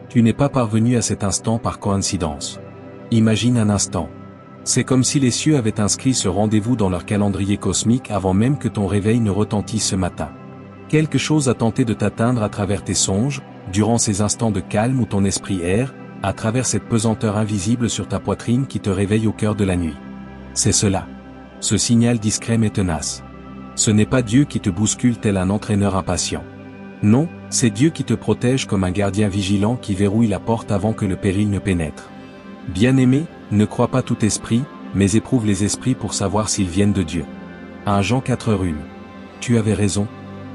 Tu n'es pas parvenu à cet instant par coïncidence. Imagine un instant. C'est comme si les cieux avaient inscrit ce rendez-vous dans leur calendrier cosmique avant même que ton réveil ne retentisse ce matin. Quelque chose a tenté de t'atteindre à travers tes songes, durant ces instants de calme où ton esprit erre, à travers cette pesanteur invisible sur ta poitrine qui te réveille au cœur de la nuit. C'est cela. Ce signal discret mais tenace. Ce n'est pas Dieu qui te bouscule tel un entraîneur impatient. Non, c'est Dieu qui te protège comme un gardien vigilant qui verrouille la porte avant que le péril ne pénètre. Bien-aimé, ne crois pas tout esprit, mais éprouve les esprits pour savoir s'ils viennent de Dieu. 1 Jean 4:1. Tu avais raison.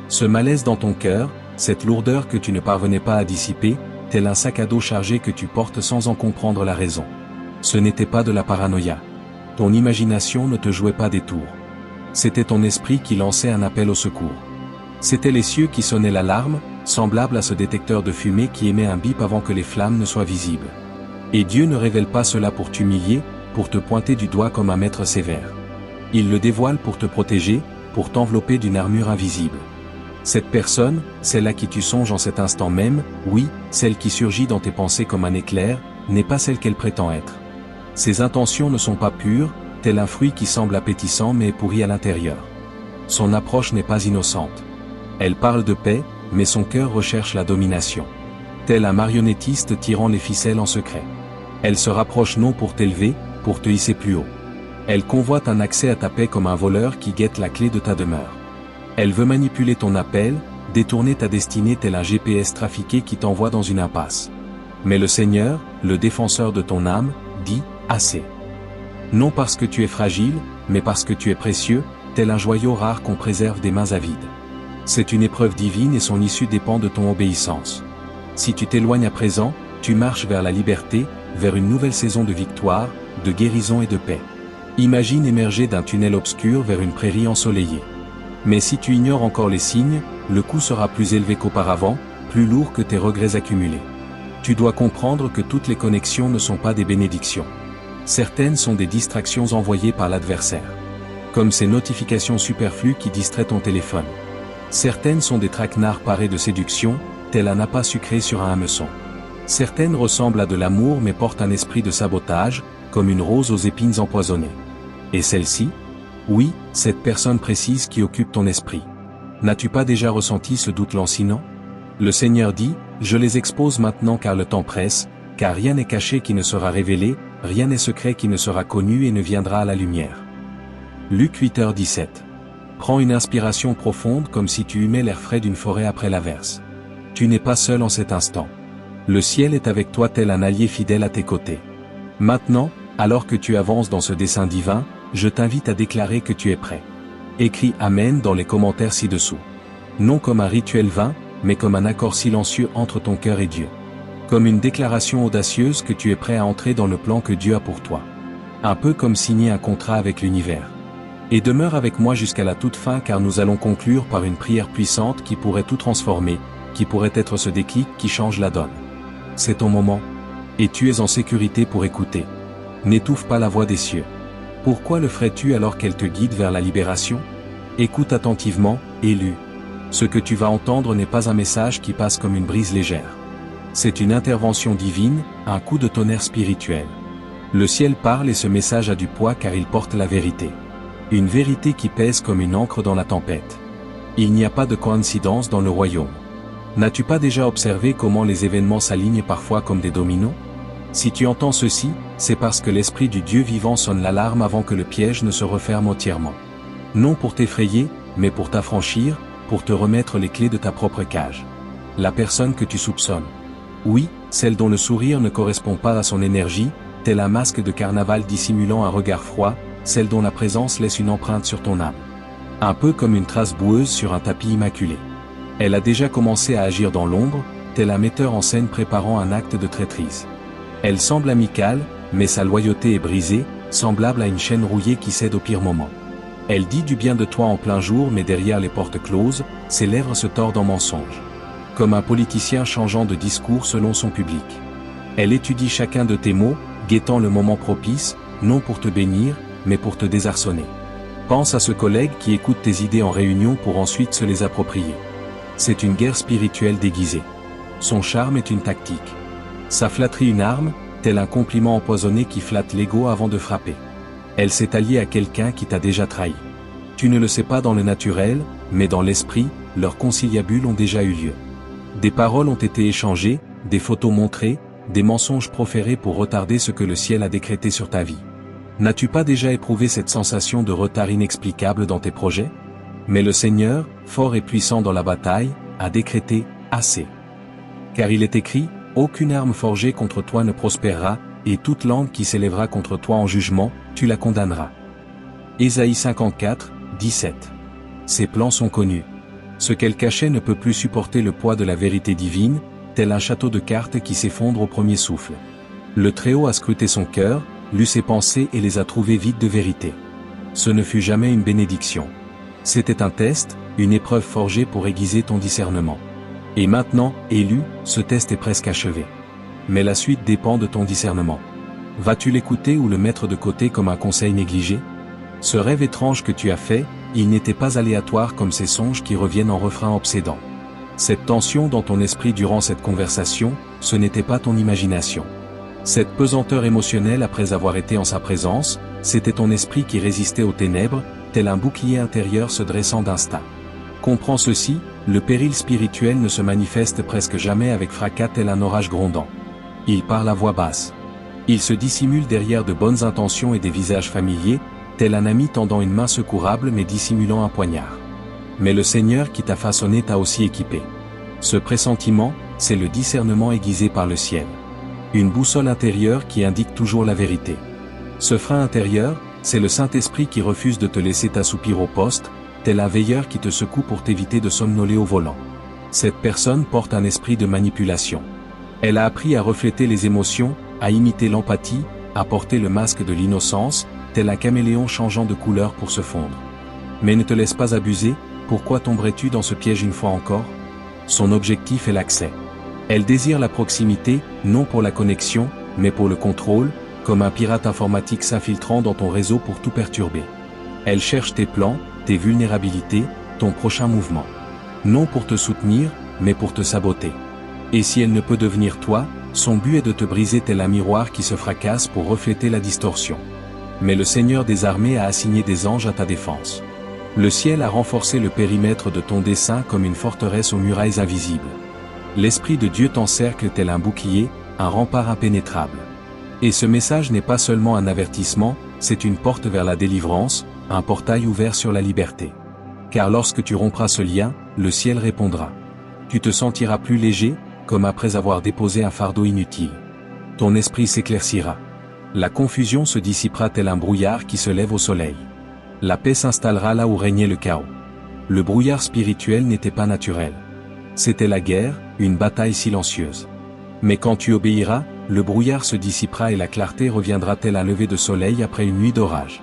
Ce malaise dans ton cœur, cette lourdeur que tu ne parvenais pas à dissiper, tel un sac à dos chargé que tu portes sans en comprendre la raison. Ce n'était pas de la paranoïa. Ton imagination ne te jouait pas des tours. C'était ton esprit qui lançait un appel au secours. C'étaient les cieux qui sonnaient l'alarme, semblable à ce détecteur de fumée qui émet un bip avant que les flammes ne soient visibles. Et Dieu ne révèle pas cela pour t'humilier, pour te pointer du doigt comme un maître sévère. Il le dévoile pour te protéger, pour t'envelopper d'une armure invisible. Cette personne, celle à qui tu songes en cet instant même, oui, celle qui surgit dans tes pensées comme un éclair, n'est pas celle qu'elle prétend être. Ses intentions ne sont pas pures, tel un fruit qui semble appétissant mais est pourri à l'intérieur. Son approche n'est pas innocente. Elle parle de paix, mais son cœur recherche la domination. Tel un marionnettiste tirant les ficelles en secret. Elle se rapproche non pour t'élever, pour te hisser plus haut. Elle convoite un accès à ta paix comme un voleur qui guette la clé de ta demeure. Elle veut manipuler ton appel, détourner ta destinée tel un GPS trafiqué qui t'envoie dans une impasse. Mais le Seigneur, le défenseur de ton âme, dit « assez ». Non parce que tu es fragile, mais parce que tu es précieux, tel un joyau rare qu'on préserve des mains avides. C'est une épreuve divine et son issue dépend de ton obéissance. Si tu t'éloignes à présent, tu marches vers la liberté, vers une nouvelle saison de victoire, de guérison et de paix. Imagine émerger d'un tunnel obscur vers une prairie ensoleillée. Mais si tu ignores encore les signes, le coup sera plus élevé qu'auparavant, plus lourd que tes regrets accumulés. Tu dois comprendre que toutes les connexions ne sont pas des bénédictions. Certaines sont des distractions envoyées par l'adversaire. Comme ces notifications superflues qui distraient ton téléphone. Certaines sont des traquenards parés de séduction, tel un appât sucré sur un hameçon. Certaines ressemblent à de l'amour mais portent un esprit de sabotage, comme une rose aux épines empoisonnées. Et celle-ci ? Oui, cette personne précise qui occupe ton esprit. N'as-tu pas déjà ressenti ce doute lancinant ? Le Seigneur dit, je les expose maintenant car le temps presse, car rien n'est caché qui ne sera révélé, rien n'est secret qui ne sera connu et ne viendra à la lumière. Luc 8h17. Prends une inspiration profonde comme si tu humais l'air frais d'une forêt après l'averse. Tu n'es pas seul en cet instant. Le ciel est avec toi tel un allié fidèle à tes côtés. Maintenant, alors que tu avances dans ce dessein divin, je t'invite à déclarer que tu es prêt. Écris Amen dans les commentaires ci-dessous. Non comme un rituel vain, mais comme un accord silencieux entre ton cœur et Dieu. Comme une déclaration audacieuse que tu es prêt à entrer dans le plan que Dieu a pour toi. Un peu comme signer un contrat avec l'univers. Et demeure avec moi jusqu'à la toute fin car nous allons conclure par une prière puissante qui pourrait tout transformer, qui pourrait être ce déclic qui change la donne. C'est ton moment. Et tu es en sécurité pour écouter. N'étouffe pas la voix des cieux. Pourquoi le ferais-tu alors qu'elle te guide vers la libération ? Écoute attentivement, élu. Ce que tu vas entendre n'est pas un message qui passe comme une brise légère. C'est une intervention divine, un coup de tonnerre spirituel. Le ciel parle et ce message a du poids car il porte la vérité. Une vérité qui pèse comme une encre dans la tempête. Il n'y a pas de coïncidence dans le royaume. N'as-tu pas déjà observé comment les événements s'alignent parfois comme des dominos ? Si tu entends ceci, c'est parce que l'Esprit du Dieu vivant sonne l'alarme avant que le piège ne se referme entièrement. Non pour t'effrayer, mais pour t'affranchir, pour te remettre les clés de ta propre cage. La personne que tu soupçonnes. Oui, celle dont le sourire ne correspond pas à son énergie, tel un masque de carnaval dissimulant un regard froid, celle dont la présence laisse une empreinte sur ton âme. Un peu comme une trace boueuse sur un tapis immaculé. Elle a déjà commencé à agir dans l'ombre, tel un metteur en scène préparant un acte de traîtrise. Elle semble amicale, mais sa loyauté est brisée, semblable à une chaîne rouillée qui cède au pire moment. Elle dit du bien de toi en plein jour mais derrière les portes closes, ses lèvres se tordent en mensonge. Comme un politicien changeant de discours selon son public. Elle étudie chacun de tes mots, guettant le moment propice, non pour te bénir, mais pour te désarçonner. Pense à ce collègue qui écoute tes idées en réunion pour ensuite se les approprier. C'est une guerre spirituelle déguisée. Son charme est une tactique. Sa flatterie une arme, tel un compliment empoisonné qui flatte l'ego avant de frapper. Elle s'est alliée à quelqu'un qui t'a déjà trahi. Tu ne le sais pas dans le naturel, mais dans l'esprit, leurs conciliabules ont déjà eu lieu. Des paroles ont été échangées, des photos montrées, des mensonges proférés pour retarder ce que le ciel a décrété sur ta vie. N'as-tu pas déjà éprouvé cette sensation de retard inexplicable dans tes projets? Mais le Seigneur, fort et puissant dans la bataille, a décrété « assez ». Car il est écrit « Aucune arme forgée contre toi ne prospérera, et toute langue qui s'élèvera contre toi en jugement, tu la condamneras. » Ésaïe 54, 17. Ses plans sont connus. Ce qu'elle cachait ne peut plus supporter le poids de la vérité divine, tel un château de cartes qui s'effondre au premier souffle. Le Très-Haut a scruté son cœur, lu ses pensées et les a trouvées vides de vérité. Ce ne fut jamais une bénédiction. C'était un test, une épreuve forgée pour aiguiser ton discernement. Et maintenant, élu, ce test est presque achevé. Mais la suite dépend de ton discernement. Vas-tu l'écouter ou le mettre de côté comme un conseil négligé? Ce rêve étrange que tu as fait, il n'était pas aléatoire comme ces songes qui reviennent en refrain obsédant. Cette tension dans ton esprit durant cette conversation, ce n'était pas ton imagination. Cette pesanteur émotionnelle après avoir été en sa présence, c'était ton esprit qui résistait aux ténèbres, tel un bouclier intérieur se dressant d'instinct. Comprends ceci, le péril spirituel ne se manifeste presque jamais avec fracas tel un orage grondant. Il parle à voix basse. Il se dissimule derrière de bonnes intentions et des visages familiers, tel un ami tendant une main secourable mais dissimulant un poignard. Mais le Seigneur qui t'a façonné t'a aussi équipé. Ce pressentiment, c'est le discernement aiguisé par le ciel. Une boussole intérieure qui indique toujours la vérité. Ce frein intérieur, c'est le Saint-Esprit qui refuse de te laisser t'assoupir au poste, tel un veilleur qui te secoue pour t'éviter de somnoler au volant. Cette personne porte un esprit de manipulation. Elle a appris à refléter les émotions, à imiter l'empathie, à porter le masque de l'innocence, tel un caméléon changeant de couleur pour se fondre. Mais ne te laisse pas abuser, pourquoi tomberais-tu dans ce piège une fois encore? Son objectif est l'accès. Elle désire la proximité, non pour la connexion, mais pour le contrôle, comme un pirate informatique s'infiltrant dans ton réseau pour tout perturber. Elle cherche tes plans, tes vulnérabilités, ton prochain mouvement. Non pour te soutenir, mais pour te saboter. Et si elle ne peut devenir toi, son but est de te briser tel un miroir qui se fracasse pour refléter la distorsion. Mais le Seigneur des armées a assigné des anges à ta défense. Le ciel a renforcé le périmètre de ton dessein comme une forteresse aux murailles invisibles. L'Esprit de Dieu t'encercle tel un bouclier, un rempart impénétrable. Et ce message n'est pas seulement un avertissement, c'est une porte vers la délivrance, un portail ouvert sur la liberté. Car lorsque tu rompras ce lien, le ciel répondra. Tu te sentiras plus léger, comme après avoir déposé un fardeau inutile. Ton esprit s'éclaircira. La confusion se dissipera tel un brouillard qui se lève au soleil. La paix s'installera là où régnait le chaos. Le brouillard spirituel n'était pas naturel. C'était la guerre, une bataille silencieuse. Mais quand tu obéiras, le brouillard se dissipera et la clarté reviendra tel un lever de soleil après une nuit d'orage.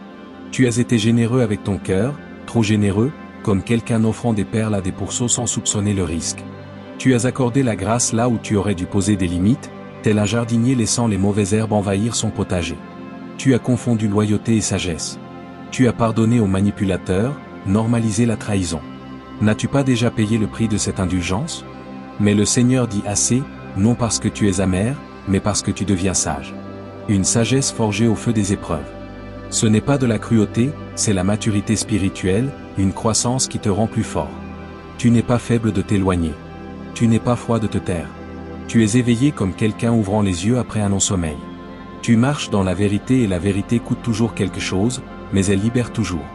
Tu as été généreux avec ton cœur, trop généreux, comme quelqu'un offrant des perles à des pourceaux sans soupçonner le risque. Tu as accordé la grâce là où tu aurais dû poser des limites, tel un jardinier laissant les mauvaises herbes envahir son potager. Tu as confondu loyauté et sagesse. Tu as pardonné aux manipulateurs, normalisé la trahison. N'as-tu pas déjà payé le prix de cette indulgence? Mais le Seigneur dit assez, non parce que tu es amer, mais parce que tu deviens sage. Une sagesse forgée au feu des épreuves. Ce n'est pas de la cruauté, c'est la maturité spirituelle, une croissance qui te rend plus fort. Tu n'es pas faible de t'éloigner. Tu n'es pas froid de te taire. Tu es éveillé comme quelqu'un ouvrant les yeux après un long sommeil. Tu marches dans la vérité et la vérité coûte toujours quelque chose, mais elle libère toujours.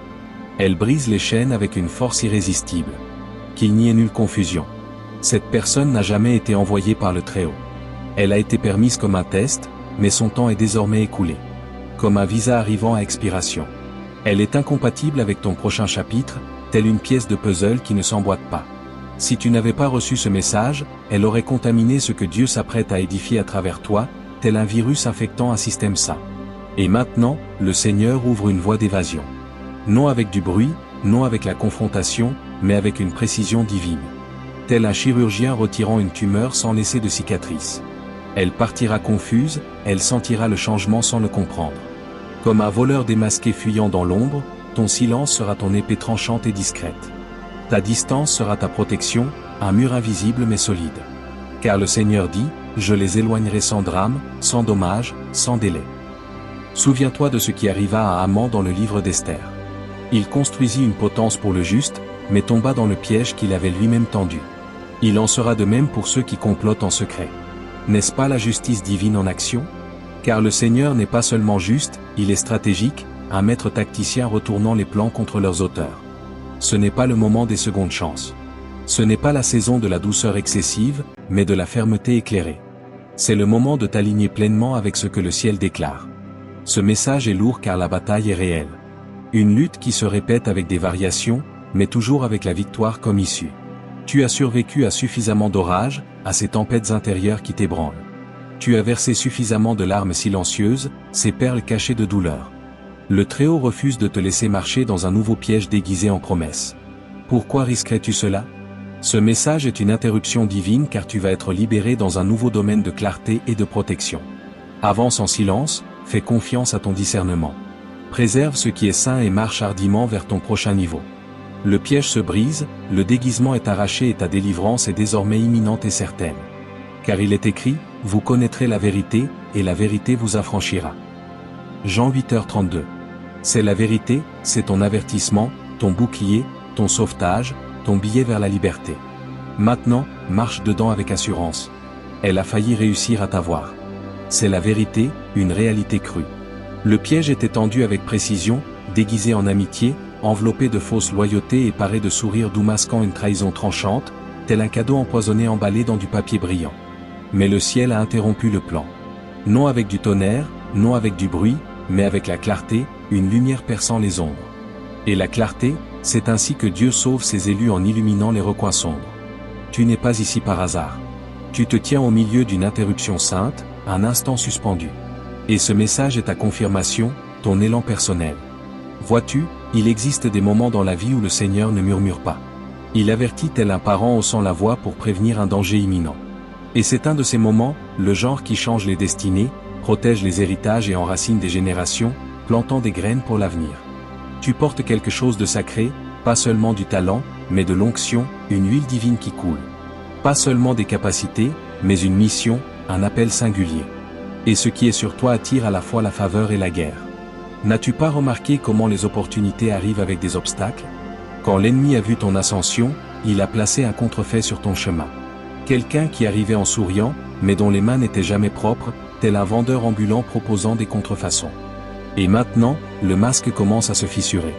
Elle brise les chaînes avec une force irrésistible. Qu'il n'y ait nulle confusion. Cette personne n'a jamais été envoyée par le Très-Haut. Elle a été permise comme un test, mais son temps est désormais écoulé. Comme un visa arrivant à expiration. Elle est incompatible avec ton prochain chapitre, telle une pièce de puzzle qui ne s'emboîte pas. Si tu n'avais pas reçu ce message, elle aurait contaminé ce que Dieu s'apprête à édifier à travers toi, tel un virus infectant un système sain. Et maintenant, le Seigneur ouvre une voie d'évasion. Non avec du bruit, non avec la confrontation, mais avec une précision divine. Tel un chirurgien retirant une tumeur sans laisser de cicatrice. Elle partira confuse, elle sentira le changement sans le comprendre. Comme un voleur démasqué fuyant dans l'ombre, ton silence sera ton épée tranchante et discrète. Ta distance sera ta protection, un mur invisible mais solide. Car le Seigneur dit, je les éloignerai sans drame, sans dommage, sans délai. Souviens-toi de ce qui arriva à Haman dans le livre d'Esther. Il construisit une potence pour le juste, mais tomba dans le piège qu'il avait lui-même tendu. Il en sera de même pour ceux qui complotent en secret. N'est-ce pas la justice divine en action? Car le Seigneur n'est pas seulement juste, il est stratégique, un maître tacticien retournant les plans contre leurs auteurs. Ce n'est pas le moment des secondes chances. Ce n'est pas la saison de la douceur excessive, mais de la fermeté éclairée. C'est le moment de t'aligner pleinement avec ce que le ciel déclare. Ce message est lourd car la bataille est réelle. Une lutte qui se répète avec des variations, mais toujours avec la victoire comme issue. Tu as survécu à suffisamment d'orages, à ces tempêtes intérieures qui t'ébranlent. Tu as versé suffisamment de larmes silencieuses, ces perles cachées de douleur. Le Très-Haut refuse de te laisser marcher dans un nouveau piège déguisé en promesse. Pourquoi risquerais-tu cela? Ce message est une interruption divine car tu vas être libéré dans un nouveau domaine de clarté et de protection. Avance en silence, fais confiance à ton discernement. Préserve ce qui est sain et marche hardiment vers ton prochain niveau. Le piège se brise, le déguisement est arraché et ta délivrance est désormais imminente et certaine. Car il est écrit, vous connaîtrez la vérité, et la vérité vous affranchira. Jean 8h32. C'est la vérité, c'est ton avertissement, ton bouclier, ton sauvetage, ton billet vers la liberté. Maintenant, marche dedans avec assurance. Elle a failli réussir à t'avoir. C'est la vérité, une réalité crue. Le piège était tendu avec précision, déguisé en amitié, enveloppé de fausses loyautés et paré de sourires doux masquant une trahison tranchante, tel un cadeau empoisonné emballé dans du papier brillant. Mais le ciel a interrompu le plan. Non avec du tonnerre, non avec du bruit, mais avec la clarté, une lumière perçant les ombres. Et la clarté, c'est ainsi que Dieu sauve ses élus en illuminant les recoins sombres. Tu n'es pas ici par hasard. Tu te tiens au milieu d'une interruption sainte, un instant suspendu. Et ce message est ta confirmation, ton élan personnel. Vois-tu, il existe des moments dans la vie où le Seigneur ne murmure pas. Il avertit tel un parent haussant la voix pour prévenir un danger imminent. Et c'est un de ces moments, le genre qui change les destinées, protège les héritages et enracine des générations, plantant des graines pour l'avenir. Tu portes quelque chose de sacré, pas seulement du talent, mais de l'onction, une huile divine qui coule. Pas seulement des capacités, mais une mission, un appel singulier. Et ce qui est sur toi attire à la fois la faveur et la guerre. N'as-tu pas remarqué comment les opportunités arrivent avec des obstacles? Quand l'ennemi a vu ton ascension, il a placé un contrefait sur ton chemin. Quelqu'un qui arrivait en souriant, mais dont les mains n'étaient jamais propres, tel un vendeur ambulant proposant des contrefaçons. Et maintenant, le masque commence à se fissurer.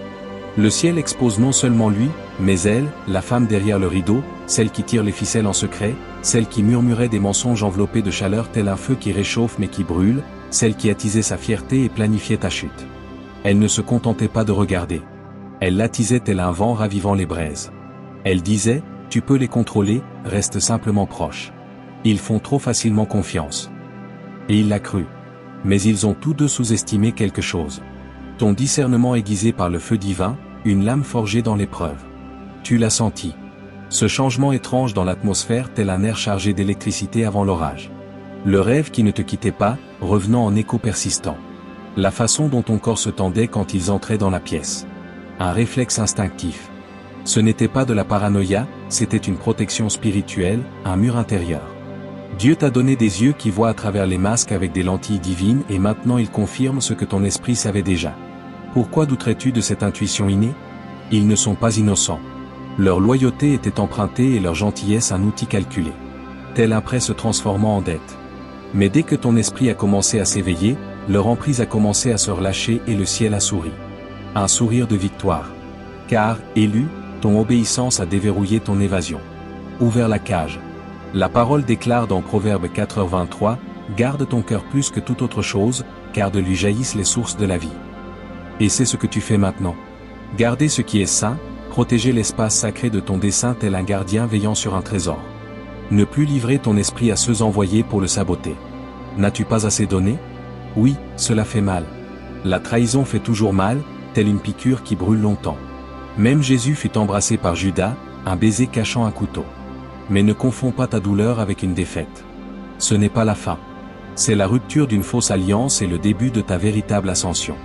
Le ciel expose non seulement lui, mais elle, la femme derrière le rideau, celle qui tire les ficelles en secret, celle qui murmurait des mensonges enveloppés de chaleur tel un feu qui réchauffe mais qui brûle, celle qui attisait sa fierté et planifiait ta chute. Elle ne se contentait pas de regarder. Elle l'attisait tel un vent ravivant les braises. Elle disait, tu peux les contrôler, reste simplement proche. Ils font trop facilement confiance. Et il l'a cru. Mais ils ont tous deux sous-estimé quelque chose. Ton discernement aiguisé par le feu divin, une lame forgée dans l'épreuve. Tu l'as senti. Ce changement étrange dans l'atmosphère tel un air chargé d'électricité avant l'orage. Le rêve qui ne te quittait pas, revenant en écho persistant. La façon dont ton corps se tendait quand ils entraient dans la pièce. Un réflexe instinctif. Ce n'était pas de la paranoïa, c'était une protection spirituelle, un mur intérieur. Dieu t'a donné des yeux qui voient à travers les masques avec des lentilles divines et maintenant il confirme ce que ton esprit savait déjà. Pourquoi douterais-tu de cette intuition innée? Ils ne sont pas innocents. Leur loyauté était empruntée et leur gentillesse un outil calculé. Tel un prêt se transformant en dette. Mais dès que ton esprit a commencé à s'éveiller, leur emprise a commencé à se relâcher et le ciel a souri. Un sourire de victoire. Car, élu, ton obéissance a déverrouillé ton évasion. Ouvert la cage. La parole déclare dans Proverbe 4h23, « Garde ton cœur plus que toute autre chose, car de lui jaillissent les sources de la vie. » Et c'est ce que tu fais maintenant. Garder ce qui est saint, protéger l'espace sacré de ton dessein tel un gardien veillant sur un trésor. Ne plus livrer ton esprit à ceux envoyés pour le saboter. N'as-tu pas assez donné? Oui, cela fait mal. La trahison fait toujours mal, telle une piqûre qui brûle longtemps. Même Jésus fut embrassé par Judas, un baiser cachant un couteau. Mais ne confonds pas ta douleur avec une défaite. Ce n'est pas la fin. C'est la rupture d'une fausse alliance et le début de ta véritable ascension.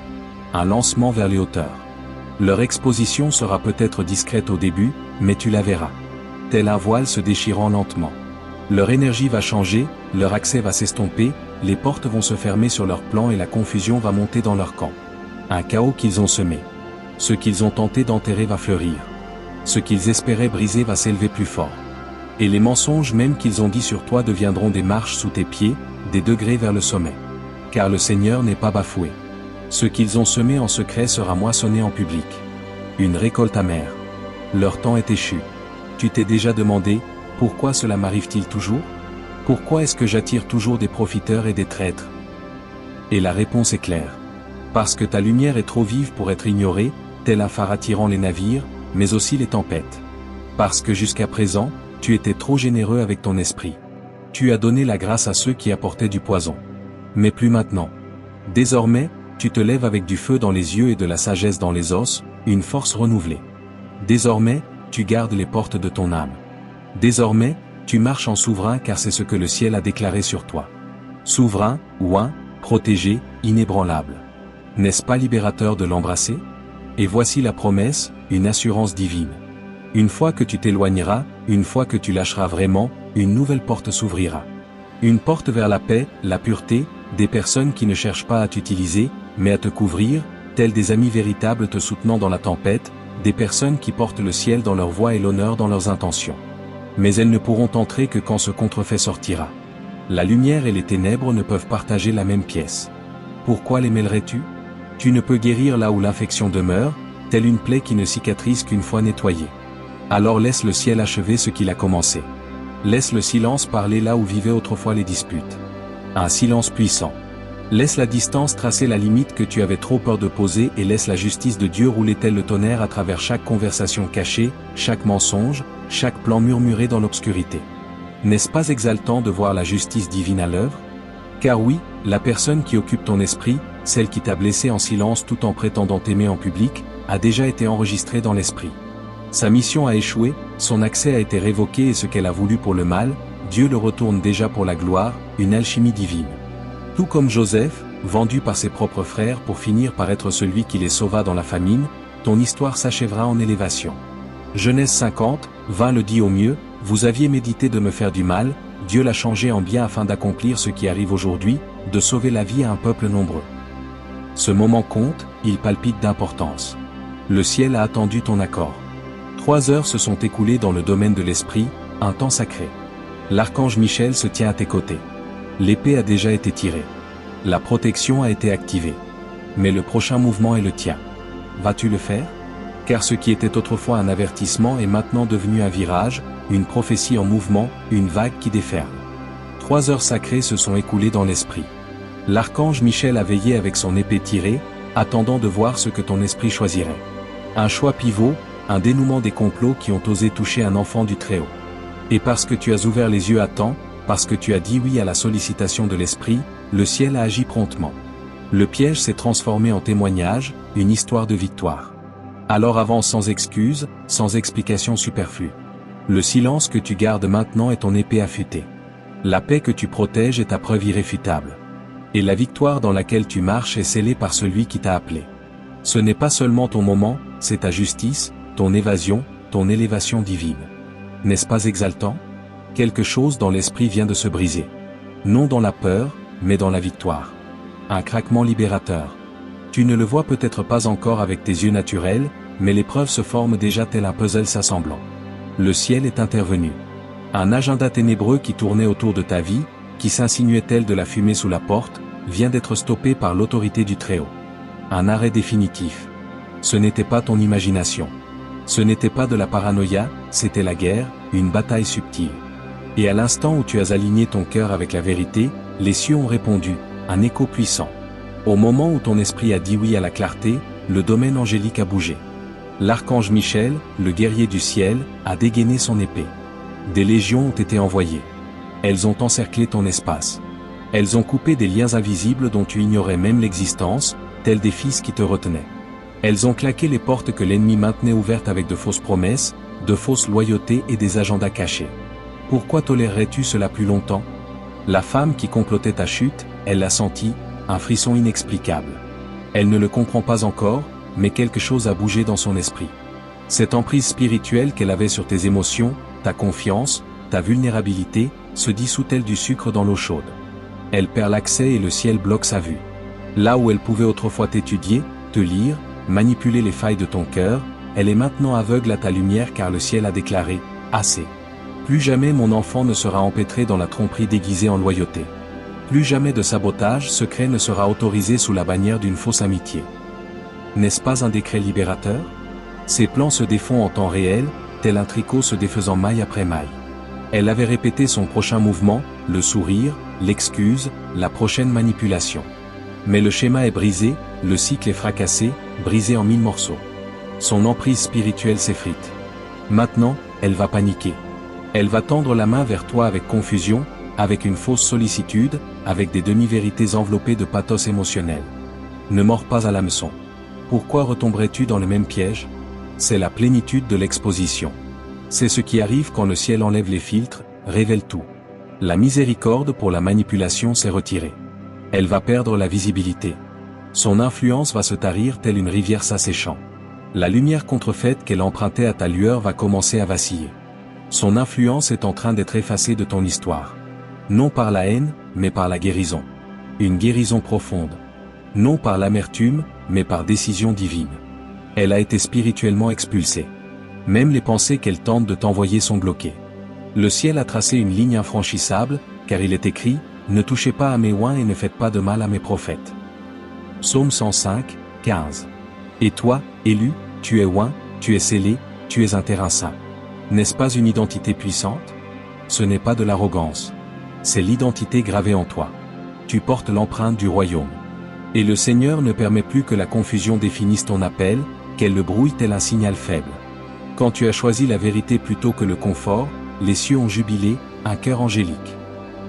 Un lancement vers les hauteurs. Leur exposition sera peut-être discrète au début, mais tu la verras. Tel un voile se déchirant lentement. Leur énergie va changer, leur accès va s'estomper, les portes vont se fermer sur leurs plans et la confusion va monter dans leur camp. Un chaos qu'ils ont semé. Ce qu'ils ont tenté d'enterrer va fleurir. Ce qu'ils espéraient briser va s'élever plus fort. Et les mensonges même qu'ils ont dit sur toi deviendront des marches sous tes pieds, des degrés vers le sommet. Car le Seigneur n'est pas bafoué. Ce qu'ils ont semé en secret sera moissonné en public. Une récolte amère. Leur temps est échu. Tu t'es déjà demandé, pourquoi cela m'arrive-t-il toujours? Pourquoi est-ce que j'attire toujours des profiteurs et des traîtres? Et la réponse est claire. Parce que ta lumière est trop vive pour être ignorée, tel un phare attirant les navires, mais aussi les tempêtes. Parce que jusqu'à présent, tu étais trop généreux avec ton esprit. Tu as donné la grâce à ceux qui apportaient du poison. Mais plus maintenant. Désormais, tu te lèves avec du feu dans les yeux et de la sagesse dans les os, une force renouvelée. Désormais, tu gardes les portes de ton âme. Désormais, tu marches en souverain car c'est ce que le ciel a déclaré sur toi. Souverain, oint, protégé, inébranlable. N'est-ce pas libérateur de l'embrasser? Et voici la promesse, une assurance divine. Une fois que tu t'éloigneras, une fois que tu lâcheras vraiment, une nouvelle porte s'ouvrira. Une porte vers la paix, la pureté, des personnes qui ne cherchent pas à t'utiliser, mais à te couvrir, tels des amis véritables te soutenant dans la tempête, des personnes qui portent le ciel dans leur voix et l'honneur dans leurs intentions. Mais elles ne pourront entrer que quand ce contrefait sortira. La lumière et les ténèbres ne peuvent partager la même pièce. Pourquoi les mêlerais-tu? Tu ne peux guérir là où l'infection demeure, telle une plaie qui ne cicatrise qu'une fois nettoyée. Alors laisse le ciel achever ce qu'il a commencé. Laisse le silence parler là où vivaient autrefois les disputes. Un silence puissant. Laisse la distance tracer la limite que tu avais trop peur de poser et laisse la justice de Dieu rouler tel le tonnerre à travers chaque conversation cachée, chaque mensonge, chaque plan murmuré dans l'obscurité. N'est-ce pas exaltant de voir la justice divine à l'œuvre? Car oui, la personne qui occupe ton esprit, celle qui t'a blessé en silence tout en prétendant t'aimer en public, a déjà été enregistrée dans l'esprit. Sa mission a échoué, son accès a été révoqué et ce qu'elle a voulu pour le mal, Dieu le retourne déjà pour la gloire, une alchimie divine. Tout comme Joseph, vendu par ses propres frères pour finir par être celui qui les sauva dans la famine, ton histoire s'achèvera en élévation. Genèse 50, 20 le dit au mieux, vous aviez médité de me faire du mal, Dieu l'a changé en bien afin d'accomplir ce qui arrive aujourd'hui, de sauver la vie à un peuple nombreux. Ce moment compte, il palpite d'importance. Le ciel a attendu ton accord. 3 heures se sont écoulées dans le domaine de l'esprit, un temps sacré. L'archange Michel se tient à tes côtés. L'épée a déjà été tirée. La protection a été activée. Mais le prochain mouvement est le tien. Vas-tu le faire? Car ce qui était autrefois un avertissement est maintenant devenu un virage, une prophétie en mouvement, une vague qui déferle. 3 heures sacrées se sont écoulées dans l'esprit. L'archange Michel a veillé avec son épée tirée, attendant de voir ce que ton esprit choisirait. Un choix pivot, un dénouement des complots qui ont osé toucher un enfant du Très-Haut. Et parce que tu as ouvert les yeux à temps, parce que tu as dit oui à la sollicitation de l'esprit, le ciel a agi promptement. Le piège s'est transformé en témoignage, une histoire de victoire. Alors avance sans excuse, sans explication superflue. Le silence que tu gardes maintenant est ton épée affûtée. La paix que tu protèges est ta preuve irréfutable. Et la victoire dans laquelle tu marches est scellée par celui qui t'a appelé. Ce n'est pas seulement ton moment, c'est ta justice, ton évasion, ton élévation divine. N'est-ce pas exaltant? Quelque chose dans l'esprit vient de se briser. Non dans la peur, mais dans la victoire. Un craquement libérateur. Tu ne le vois peut-être pas encore avec tes yeux naturels, mais l'épreuve se forme déjà tel un puzzle s'assemblant. Le ciel est intervenu. Un agenda ténébreux qui tournait autour de ta vie, qui s'insinuait tel de la fumée sous la porte, vient d'être stoppé par l'autorité du Très-Haut. Un arrêt définitif. Ce n'était pas ton imagination. Ce n'était pas de la paranoïa, c'était la guerre, une bataille subtile. Et à l'instant où tu as aligné ton cœur avec la vérité, les cieux ont répondu, un écho puissant. Au moment où ton esprit a dit oui à la clarté, le domaine angélique a bougé. L'archange Michel, le guerrier du ciel, a dégainé son épée. Des légions ont été envoyées. Elles ont encerclé ton espace. Elles ont coupé des liens invisibles dont tu ignorais même l'existence, tels des fils qui te retenaient. Elles ont claqué les portes que l'ennemi maintenait ouvertes avec de fausses promesses, de fausses loyautés et des agendas cachés. Pourquoi tolérerais-tu cela plus longtemps? La femme qui complotait ta chute, elle l'a senti, un frisson inexplicable. Elle ne le comprend pas encore, mais quelque chose a bougé dans son esprit. Cette emprise spirituelle qu'elle avait sur tes émotions, ta confiance, ta vulnérabilité, se dissout tel du sucre dans l'eau chaude. Elle perd l'accès et le ciel bloque sa vue. Là où elle pouvait autrefois t'étudier, te lire, manipuler les failles de ton cœur, elle est maintenant aveugle à ta lumière car le ciel a déclaré « Assez ». Plus jamais mon enfant ne sera empêtré dans la tromperie déguisée en loyauté. Plus jamais de sabotage secret ne sera autorisé sous la bannière d'une fausse amitié. N'est-ce pas un décret libérateur? Ses plans se défont en temps réel, tel un tricot se défaisant maille après maille. Elle avait répété son prochain mouvement, le sourire, l'excuse, la prochaine manipulation. Mais le schéma est brisé, le cycle est fracassé, brisé en 1000 morceaux. Son emprise spirituelle s'effrite. Maintenant, elle va paniquer. Elle va tendre la main vers toi avec confusion, avec une fausse sollicitude, avec des demi-vérités enveloppées de pathos émotionnel. Ne mords pas à l'hameçon. Pourquoi retomberais-tu dans le même piège? C'est la plénitude de l'exposition. C'est ce qui arrive quand le ciel enlève les filtres, révèle tout. La miséricorde pour la manipulation s'est retirée. Elle va perdre la visibilité. Son influence va se tarir telle une rivière s'asséchant. La lumière contrefaite qu'elle empruntait à ta lueur va commencer à vaciller. Son influence est en train d'être effacée de ton histoire. Non par la haine, mais par la guérison. Une guérison profonde. Non par l'amertume, mais par décision divine. Elle a été spirituellement expulsée. Même les pensées qu'elle tente de t'envoyer sont bloquées. Le ciel a tracé une ligne infranchissable, car il est écrit, « Ne touchez pas à mes oints et ne faites pas de mal à mes prophètes. » Psaume 105, 15. Et toi, élu, tu es oint, tu es scellé, tu es un terrain saint. N'est-ce pas une identité puissante? Ce n'est pas de l'arrogance. C'est l'identité gravée en toi. Tu portes l'empreinte du royaume. Et le Seigneur ne permet plus que la confusion définisse ton appel, qu'elle le brouille tel un signal faible. Quand tu as choisi la vérité plutôt que le confort, les cieux ont jubilé, un cœur angélique.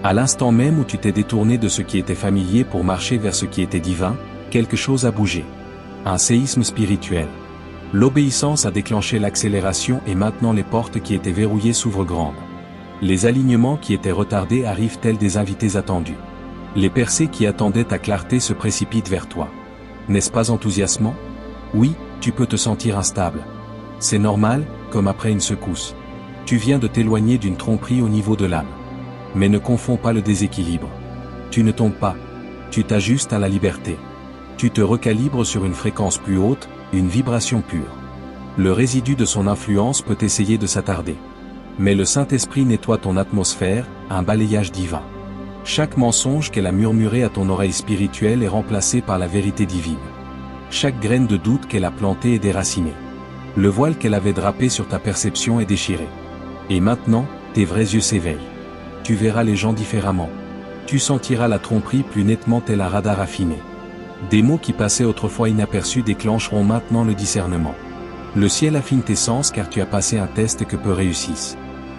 À l'instant même où tu t'es détourné de ce qui était familier pour marcher vers ce qui était divin, quelque chose a bougé. Un séisme spirituel. L'obéissance a déclenché l'accélération et maintenant les portes qui étaient verrouillées s'ouvrent grandes. Les alignements qui étaient retardés arrivent tels des invités attendus. Les percées qui attendaient ta clarté se précipitent vers toi. N'est-ce pas enthousiasmant? Oui, tu peux te sentir instable. C'est normal, comme après une secousse. Tu viens de t'éloigner d'une tromperie au niveau de l'âme. Mais ne confonds pas le déséquilibre. Tu ne tombes pas. Tu t'ajustes à la liberté. Tu te recalibres sur une fréquence plus haute, une vibration pure. Le résidu de son influence peut essayer de s'attarder. Mais le Saint-Esprit nettoie ton atmosphère, un balayage divin. Chaque mensonge qu'elle a murmuré à ton oreille spirituelle est remplacé par la vérité divine. Chaque graine de doute qu'elle a plantée est déracinée. Le voile qu'elle avait drapé sur ta perception est déchiré. Et maintenant, tes vrais yeux s'éveillent. Tu verras les gens différemment. Tu sentiras la tromperie plus nettement tel un radar affiné. Des mots qui passaient autrefois inaperçus déclencheront maintenant le discernement. Le ciel affine tes sens car tu as passé un test que peu réussissent.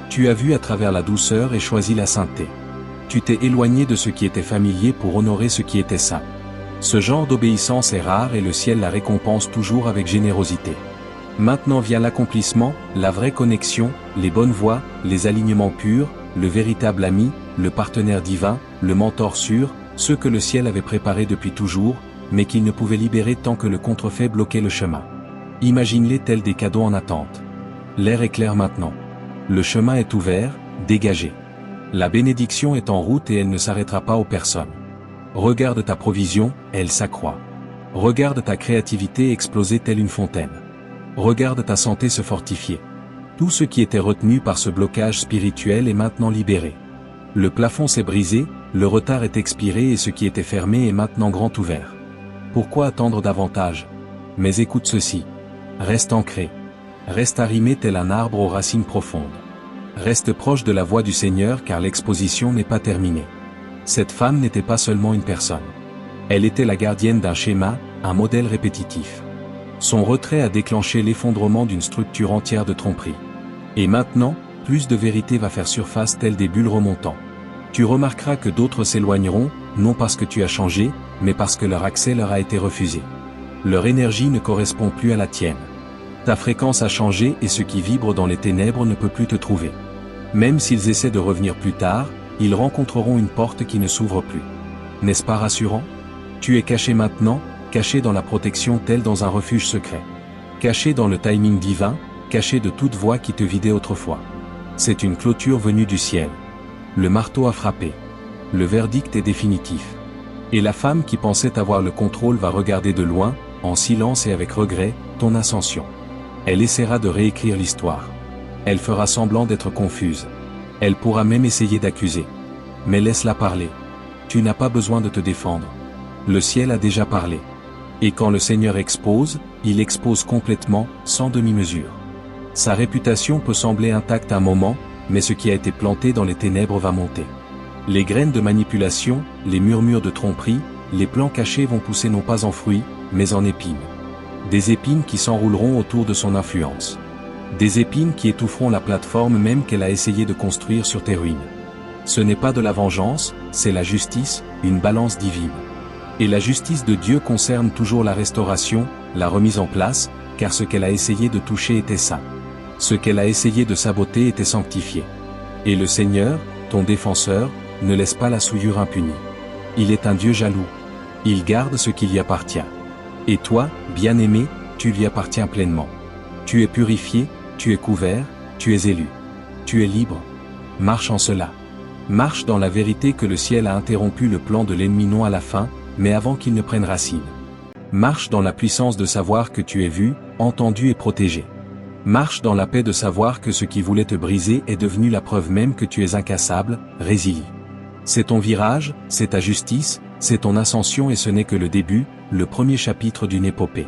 Tu as vu à travers la douceur et choisi la sainteté. Tu t'es éloigné de ce qui était familier pour honorer ce qui était saint. Ce genre d'obéissance est rare et le ciel la récompense toujours avec générosité. Maintenant vient l'accomplissement, la vraie connexion, les bonnes voies, les alignements purs, le véritable ami, le partenaire divin, le mentor sûr, ceux que le ciel avait préparés depuis toujours, mais qu'il ne pouvait libérer tant que le contrefait bloquait le chemin. Imagine-les tels des cadeaux en attente. L'air est clair maintenant. Le chemin est ouvert, dégagé. La bénédiction est en route et elle ne s'arrêtera pas aux personnes. Regarde ta provision, elle s'accroît. Regarde ta créativité exploser telle une fontaine. Regarde ta santé se fortifier. Tout ce qui était retenu par ce blocage spirituel est maintenant libéré. Le plafond s'est brisé, le retard est expiré et ce qui était fermé est maintenant grand ouvert. Pourquoi attendre davantage? Mais écoute ceci. Reste ancré. Reste arrimé tel un arbre aux racines profondes. Reste proche de la voix du Seigneur car l'exposition n'est pas terminée. Cette femme n'était pas seulement une personne. Elle était la gardienne d'un schéma, un modèle répétitif. Son retrait a déclenché l'effondrement d'une structure entière de tromperie. Et maintenant, plus de vérité va faire surface telle des bulles remontant. Tu remarqueras que d'autres s'éloigneront, non parce que tu as changé, mais parce que leur accès leur a été refusé. Leur énergie ne correspond plus à la tienne. Ta fréquence a changé et ce qui vibre dans les ténèbres ne peut plus te trouver. Même s'ils essaient de revenir plus tard, ils rencontreront une porte qui ne s'ouvre plus. N'est-ce pas rassurant? Tu es caché maintenant, caché dans la protection telle dans un refuge secret. Caché dans le timing divin, caché de toute voix qui te vidait autrefois. C'est une clôture venue du ciel. Le marteau a frappé. Le verdict est définitif. Et la femme qui pensait avoir le contrôle va regarder de loin, en silence et avec regret, ton ascension. Elle essaiera de réécrire l'histoire. Elle fera semblant d'être confuse. Elle pourra même essayer d'accuser. Mais laisse-la parler. Tu n'as pas besoin de te défendre. Le ciel a déjà parlé. Et quand le Seigneur expose, il expose complètement, sans demi-mesure. Sa réputation peut sembler intacte un moment, mais ce qui a été planté dans les ténèbres va monter. Les graines de manipulation, les murmures de tromperie, les plans cachés vont pousser non pas en fruits, mais en épines. Des épines qui s'enrouleront autour de son influence. Des épines qui étoufferont la plateforme même qu'elle a essayé de construire sur tes ruines. Ce n'est pas de la vengeance, c'est la justice, une balance divine. Et la justice de Dieu concerne toujours la restauration, la remise en place, car ce qu'elle a essayé de toucher était saint. Ce qu'elle a essayé de saboter était sanctifié. Et le Seigneur, ton défenseur, ne laisse pas la souillure impunie. Il est un Dieu jaloux. Il garde ce qui lui appartient. Et toi, bien-aimé, tu lui appartiens pleinement. Tu es purifié, tu es couvert, tu es élu. Tu es libre. Marche en cela. Marche dans la vérité que le ciel a interrompu le plan de l'ennemi non à la fin, mais avant qu'il ne prenne racine. Marche dans la puissance de savoir que tu es vu, entendu et protégé. Marche dans la paix de savoir que ce qui voulait te briser est devenu la preuve même que tu es incassable, résilient. C'est ton virage, c'est ta justice, c'est ton ascension et ce n'est que le début, le premier chapitre d'une épopée.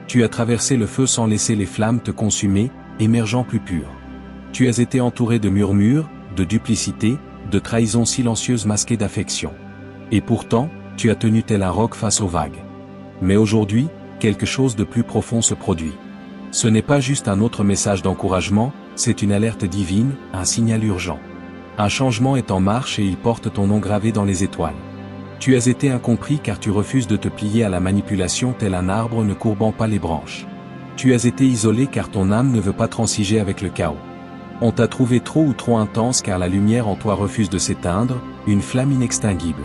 Tu as traversé le feu sans laisser les flammes te consumer, émergeant plus pur. Tu as été entouré de murmures, de duplicité, de trahisons silencieuses masquées d'affection. Et pourtant, tu as tenu tel un roc face aux vagues. Mais aujourd'hui, quelque chose de plus profond se produit. Ce n'est pas juste un autre message d'encouragement, c'est une alerte divine, un signal urgent. Un changement est en marche et il porte ton nom gravé dans les étoiles. Tu as été incompris car tu refuses de te plier à la manipulation tel un arbre ne courbant pas les branches. Tu as été isolé car ton âme ne veut pas transiger avec le chaos. On t'a trouvé trop ou trop intense car la lumière en toi refuse de s'éteindre, une flamme inextinguible.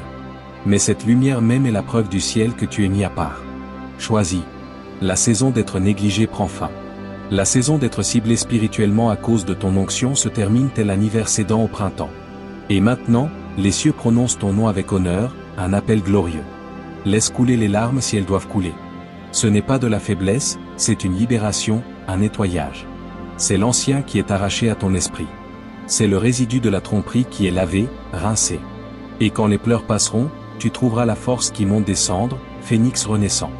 Mais cette lumière même est la preuve du ciel que tu es mis à part. Choisis. La saison d'être négligé prend fin. La saison d'être ciblé spirituellement à cause de ton onction se termine tel un hiver cédant au printemps. Et maintenant, les cieux prononcent ton nom avec honneur, un appel glorieux. Laisse couler les larmes si elles doivent couler. Ce n'est pas de la faiblesse, c'est une libération, un nettoyage. C'est l'ancien qui est arraché à ton esprit. C'est le résidu de la tromperie qui est lavé, rincé. Et quand les pleurs passeront, tu trouveras la force qui monte des cendres, phénix renaissant.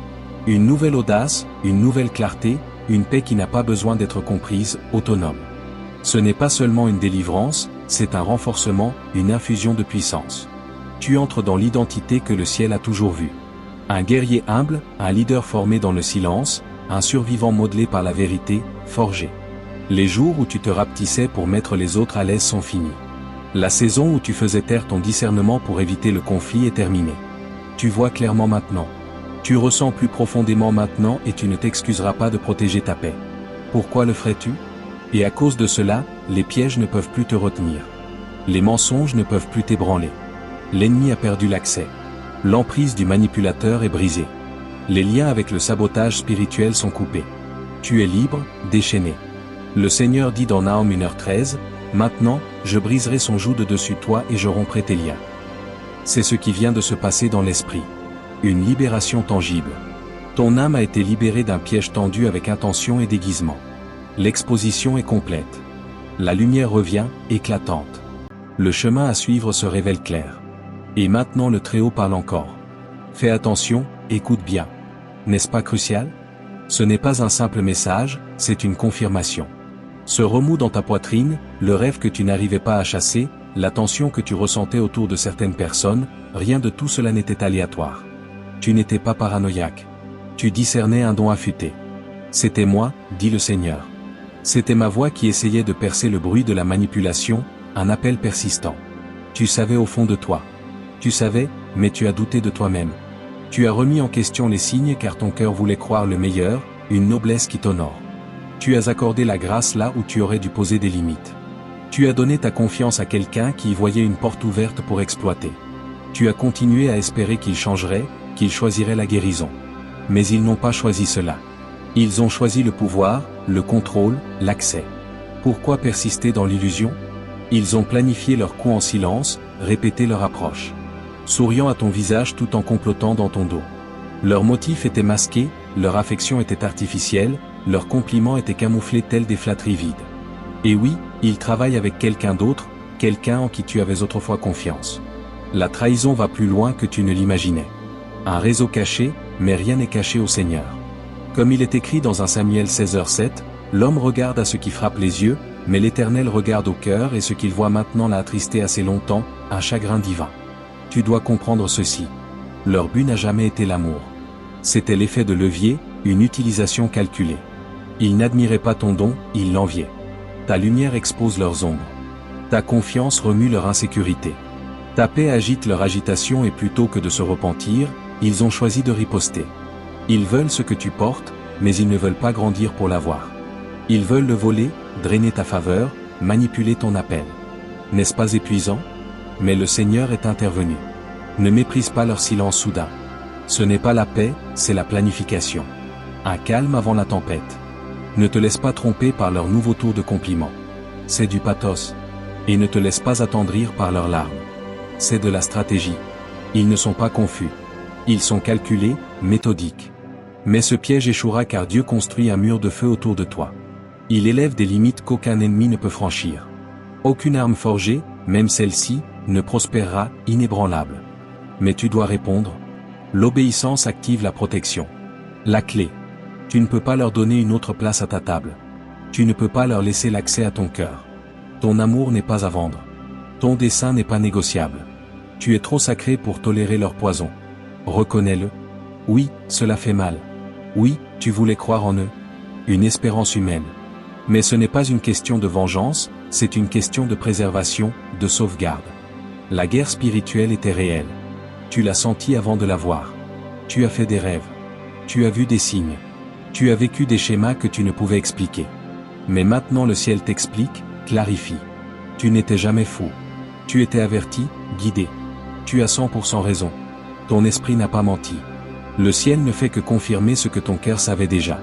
Une nouvelle audace, une nouvelle clarté, une paix qui n'a pas besoin d'être comprise, autonome. Ce n'est pas seulement une délivrance, c'est un renforcement, une infusion de puissance. Tu entres dans l'identité que le ciel a toujours vue. Un guerrier humble, un leader formé dans le silence, un survivant modelé par la vérité, forgé. Les jours où tu te rapetissais pour mettre les autres à l'aise sont finis. La saison où tu faisais taire ton discernement pour éviter le conflit est terminée. Tu vois clairement maintenant. Tu ressens plus profondément maintenant et tu ne t'excuseras pas de protéger ta paix. Pourquoi le ferais-tu? Et à cause de cela, les pièges ne peuvent plus te retenir. Les mensonges ne peuvent plus t'ébranler. L'ennemi a perdu l'accès. L'emprise du manipulateur est brisée. Les liens avec le sabotage spirituel sont coupés. Tu es libre, déchaîné. Le Seigneur dit dans Naum 1h13, « Maintenant, je briserai son joug de dessus toi et je romprai tes liens. » C'est ce qui vient de se passer dans l'esprit. Une libération tangible. Ton âme a été libérée d'un piège tendu avec intention et déguisement. L'exposition est complète. La lumière revient, éclatante. Le chemin à suivre se révèle clair. Et maintenant le Très-Haut parle encore. Fais attention, écoute bien. N'est-ce pas crucial? Ce n'est pas un simple message, c'est une confirmation. Ce remous dans ta poitrine, le rêve que tu n'arrivais pas à chasser, la tension que tu ressentais autour de certaines personnes, rien de tout cela n'était aléatoire. Tu n'étais pas paranoïaque. Tu discernais un don affûté. C'était moi, dit le Seigneur. C'était ma voix qui essayait de percer le bruit de la manipulation, un appel persistant. Tu savais au fond de toi. Tu savais, mais tu as douté de toi-même. Tu as remis en question les signes car ton cœur voulait croire le meilleur, une noblesse qui t'honore. Tu as accordé la grâce là où tu aurais dû poser des limites. Tu as donné ta confiance à quelqu'un qui y voyait une porte ouverte pour exploiter. Tu as continué à espérer qu'il changerait, qu'il choisirait la guérison. Mais ils n'ont pas choisi cela. Ils ont choisi le pouvoir, le contrôle, l'accès. Pourquoi persister dans l'illusion? Ils ont planifié leur coup en silence, répété leur approche. Souriant à ton visage tout en complotant dans ton dos. Leur motif était masqué, leur affection était artificielle, leurs compliments étaient camouflés tels des flatteries vides. Et oui, ils travaillent avec quelqu'un d'autre, quelqu'un en qui tu avais autrefois confiance. La trahison va plus loin que tu ne l'imaginais. Un réseau caché, mais rien n'est caché au Seigneur. Comme il est écrit dans 1 Samuel 16h7, l'homme regarde à ce qui frappe les yeux, mais l'Éternel regarde au cœur et ce qu'il voit maintenant l'a attristé assez longtemps, un chagrin divin. Tu dois comprendre ceci. Leur but n'a jamais été l'amour. C'était l'effet de levier, une utilisation calculée. Ils n'admiraient pas ton don, ils l'enviaient. Ta lumière expose leurs ombres. Ta confiance remue leur insécurité. Ta paix agite leur agitation et plutôt que de se repentir, ils ont choisi de riposter. Ils veulent ce que tu portes, mais ils ne veulent pas grandir pour l'avoir. Ils veulent le voler, drainer ta faveur, manipuler ton appel. N'est-ce pas épuisant? Mais le Seigneur est intervenu. Ne méprise pas leur silence soudain. Ce n'est pas la paix, c'est la planification. Un calme avant la tempête. Ne te laisse pas tromper par leur nouveau tour de compliments. C'est du pathos. Et ne te laisse pas attendrir par leurs larmes. C'est de la stratégie. Ils ne sont pas confus. Ils sont calculés, méthodiques. Mais ce piège échouera car Dieu construit un mur de feu autour de toi. Il élève des limites qu'aucun ennemi ne peut franchir. Aucune arme forgée, même celle-ci, ne prospérera, inébranlable. Mais tu dois répondre. L'obéissance active la protection. La clé. Tu ne peux pas leur donner une autre place à ta table. Tu ne peux pas leur laisser l'accès à ton cœur. Ton amour n'est pas à vendre. Ton dessein n'est pas négociable. Tu es trop sacré pour tolérer leur poison. Reconnais-le. Oui, cela fait mal. Oui, tu voulais croire en eux. Une espérance humaine. Mais ce n'est pas une question de vengeance, c'est une question de préservation, de sauvegarde. La guerre spirituelle était réelle. Tu l'as sentie avant de la voir. Tu as fait des rêves. Tu as vu des signes. Tu as vécu des schémas que tu ne pouvais expliquer. Mais maintenant le ciel t'explique, clarifie. Tu n'étais jamais fou. Tu étais averti, guidé. Tu as 100% raison. Ton esprit n'a pas menti. Le ciel ne fait que confirmer ce que ton cœur savait déjà.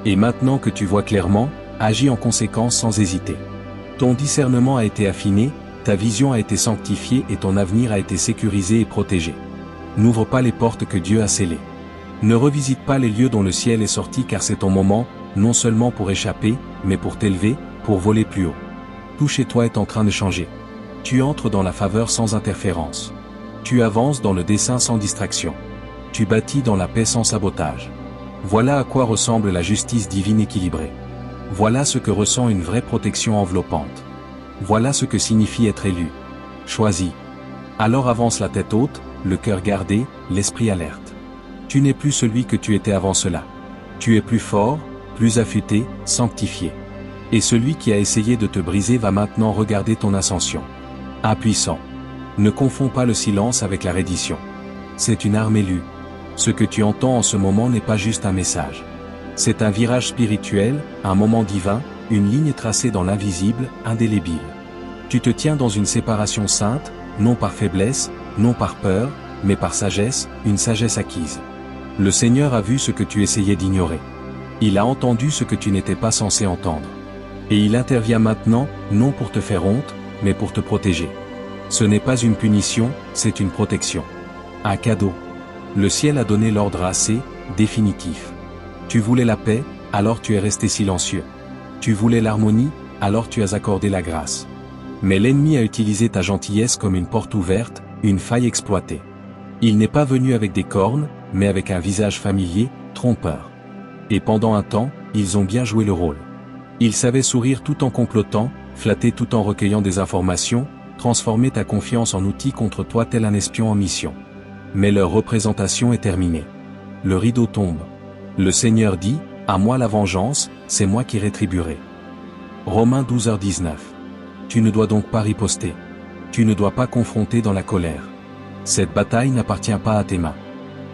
Et maintenant que tu vois clairement, agis en conséquence sans hésiter. Ton discernement a été affiné, ta vision a été sanctifiée et ton avenir a été sécurisé et protégé. N'ouvre pas les portes que Dieu a scellées. Ne revisite pas les lieux dont le ciel est sorti car c'est ton moment, non seulement pour échapper, mais pour t'élever, pour voler plus haut. Tout chez toi est en train de changer. Tu entres dans la faveur sans interférence. Tu avances dans le dessein sans distraction. Tu bâtis dans la paix sans sabotage. Voilà à quoi ressemble la justice divine équilibrée. Voilà ce que ressent une vraie protection enveloppante. Voilà ce que signifie être élu. Choisi. Alors avance la tête haute, le cœur gardé, l'esprit alerte. Tu n'es plus celui que tu étais avant cela. Tu es plus fort, plus affûté, sanctifié. Et celui qui a essayé de te briser va maintenant regarder ton ascension. Impuissant. Ne confonds pas le silence avec la reddition. C'est une arme élue. Ce que tu entends en ce moment n'est pas juste un message. C'est un virage spirituel, un moment divin, une ligne tracée dans l'invisible, indélébile. Tu te tiens dans une séparation sainte, non par faiblesse, non par peur, mais par sagesse, une sagesse acquise. Le Seigneur a vu ce que tu essayais d'ignorer. Il a entendu ce que tu n'étais pas censé entendre. Et il intervient maintenant, non pour te faire honte, mais pour te protéger. Ce n'est pas une punition, c'est une protection. Un cadeau. Le ciel a donné l'ordre assez, définitif. Tu voulais la paix, alors tu es resté silencieux. Tu voulais l'harmonie, alors tu as accordé la grâce. Mais l'ennemi a utilisé ta gentillesse comme une porte ouverte, une faille exploitée. Il n'est pas venu avec des cornes, mais avec un visage familier, trompeur. Et pendant un temps, ils ont bien joué le rôle. Ils savaient sourire tout en complotant, flatter tout en recueillant des informations, transformer ta confiance en outil contre toi tel un espion en mission. Mais leur représentation est terminée. Le rideau tombe. Le Seigneur dit, « À moi la vengeance, c'est moi qui rétribuerai. » Romains 12h19. Tu ne dois donc pas riposter. Tu ne dois pas confronter dans la colère. Cette bataille n'appartient pas à tes mains.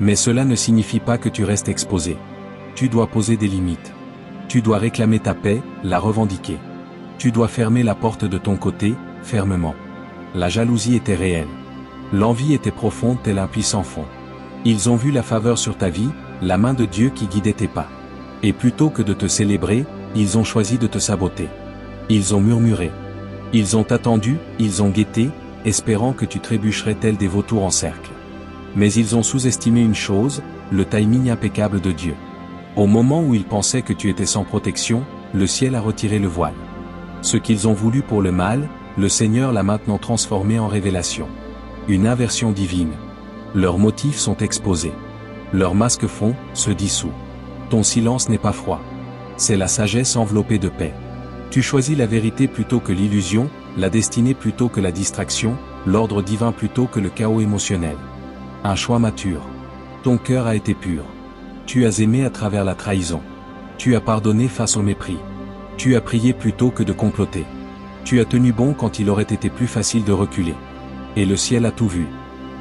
Mais cela ne signifie pas que tu restes exposé. Tu dois poser des limites. Tu dois réclamer ta paix, la revendiquer. Tu dois fermer la porte de ton côté, fermement. La jalousie était réelle. L'envie était profonde tel un puits sans fond. Ils ont vu la faveur sur ta vie, la main de Dieu qui guidait tes pas. Et plutôt que de te célébrer, ils ont choisi de te saboter. Ils ont murmuré. Ils ont attendu, ils ont guetté, espérant que tu trébucherais tel des vautours en cercle. Mais ils ont sous-estimé une chose, le timing impeccable de Dieu. Au moment où ils pensaient que tu étais sans protection, le ciel a retiré le voile. Ce qu'ils ont voulu pour le mal, le Seigneur l'a maintenant transformé en révélation. Une inversion divine. Leurs motifs sont exposés. Leur masque fond, se dissout. Ton silence n'est pas froid. C'est la sagesse enveloppée de paix. Tu choisis la vérité plutôt que l'illusion, la destinée plutôt que la distraction, l'ordre divin plutôt que le chaos émotionnel. Un choix mature. Ton cœur a été pur. Tu as aimé à travers la trahison. Tu as pardonné face au mépris. Tu as prié plutôt que de comploter. Tu as tenu bon quand il aurait été plus facile de reculer. Et le ciel a tout vu.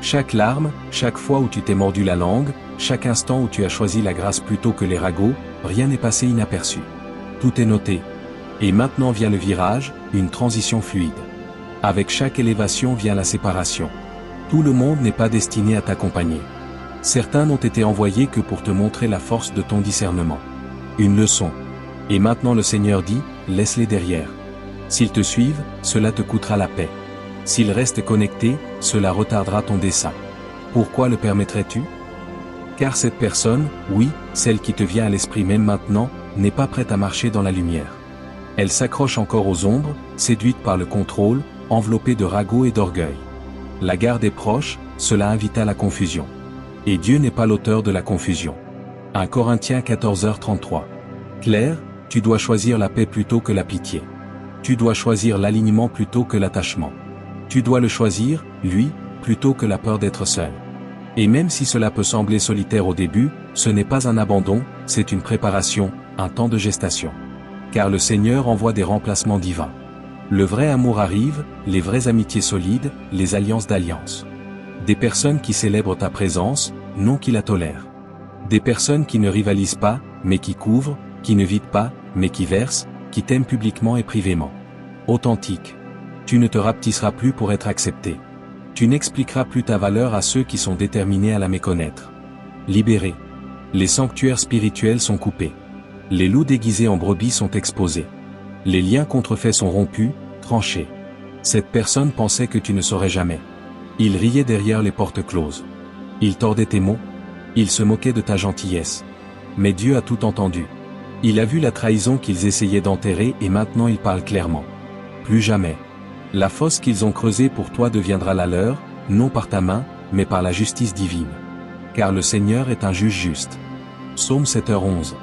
Chaque larme, chaque fois où tu t'es mordu la langue, chaque instant où tu as choisi la grâce plutôt que les ragots, rien n'est passé inaperçu. Tout est noté. Et maintenant vient le virage, une transition fluide. Avec chaque élévation vient la séparation. Tout le monde n'est pas destiné à t'accompagner. Certains n'ont été envoyés que pour te montrer la force de ton discernement. Une leçon. Et maintenant le Seigneur dit, laisse-les derrière. S'ils te suivent, cela te coûtera la paix. S'ils restent connectés, cela retardera ton dessein. Pourquoi le permettrais-tu? Car cette personne, oui, celle qui te vient à l'esprit même maintenant, n'est pas prête à marcher dans la lumière. Elle s'accroche encore aux ombres, séduite par le contrôle, enveloppée de ragots et d'orgueil. La garde est proche, cela invite à la confusion. Et Dieu n'est pas l'auteur de la confusion. 1 Corinthiens 14h33. Claire, tu dois choisir la paix plutôt que la pitié. Tu dois choisir l'alignement plutôt que l'attachement. Tu dois le choisir, lui, plutôt que la peur d'être seul. Et même si cela peut sembler solitaire au début, ce n'est pas un abandon, c'est une préparation, un temps de gestation. Car le Seigneur envoie des remplacements divins. Le vrai amour arrive, les vraies amitiés solides, les alliances d'alliance. Des personnes qui célèbrent ta présence, non qui la tolèrent. Des personnes qui ne rivalisent pas, mais qui couvrent, qui ne vident pas, mais qui versent, qui t'aiment publiquement et privément. Authentique. Tu ne te rapetisseras plus pour être accepté. Tu n'expliqueras plus ta valeur à ceux qui sont déterminés à la méconnaître. Libéré. Les sanctuaires spirituels sont coupés. Les loups déguisés en brebis sont exposés. Les liens contrefaits sont rompus, tranchés. Cette personne pensait que tu ne saurais jamais. Il riait derrière les portes closes. Il tordait tes mots. Il se moquait de ta gentillesse. Mais Dieu a tout entendu. Il a vu la trahison qu'ils essayaient d'enterrer et maintenant il parle clairement. Plus jamais. La fosse qu'ils ont creusée pour toi deviendra la leur, non par ta main, mais par la justice divine. Car le Seigneur est un juge juste. Psaume 7h11.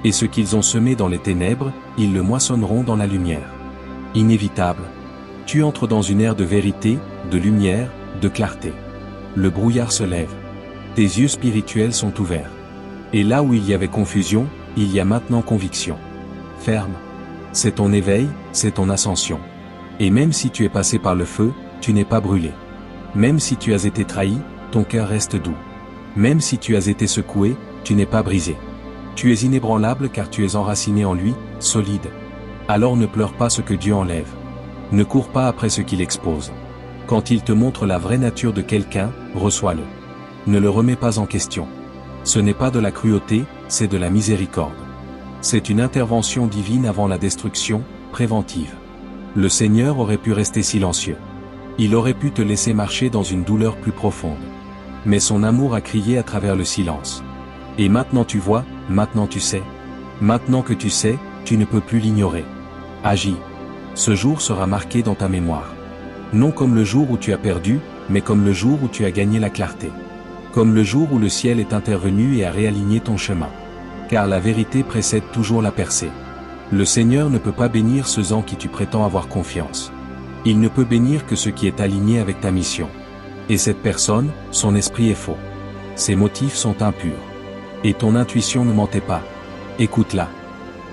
Et ce qu'ils ont semé dans les ténèbres, ils le moissonneront dans la lumière. Inévitable. Tu entres dans une ère de vérité, de lumière, de clarté. Le brouillard se lève. Tes yeux spirituels sont ouverts. Et là où il y avait confusion, il y a maintenant conviction. Ferme. C'est ton éveil, c'est ton ascension. Et même si tu es passé par le feu, tu n'es pas brûlé. Même si tu as été trahi, ton cœur reste doux. Même si tu as été secoué, tu n'es pas brisé. Tu es inébranlable car tu es enraciné en lui, solide. Alors ne pleure pas ce que Dieu enlève. Ne cours pas après ce qu'il expose. Quand il te montre la vraie nature de quelqu'un, reçois-le. Ne le remets pas en question. Ce n'est pas de la cruauté, c'est de la miséricorde. C'est une intervention divine avant la destruction, préventive. Le Seigneur aurait pu rester silencieux. Il aurait pu te laisser marcher dans une douleur plus profonde. Mais son amour a crié à travers le silence. Et maintenant tu vois, maintenant tu sais. Maintenant que tu sais, tu ne peux plus l'ignorer. Agis. Ce jour sera marqué dans ta mémoire. Non comme le jour où tu as perdu, mais comme le jour où tu as gagné la clarté. Comme le jour où le ciel est intervenu et a réaligné ton chemin. Car la vérité précède toujours la percée. Le Seigneur ne peut pas bénir ceux en qui tu prétends avoir confiance. Il ne peut bénir que ce qui est aligné avec ta mission. Et cette personne, son esprit est faux. Ses motifs sont impurs. Et ton intuition ne mentait pas. Écoute-la.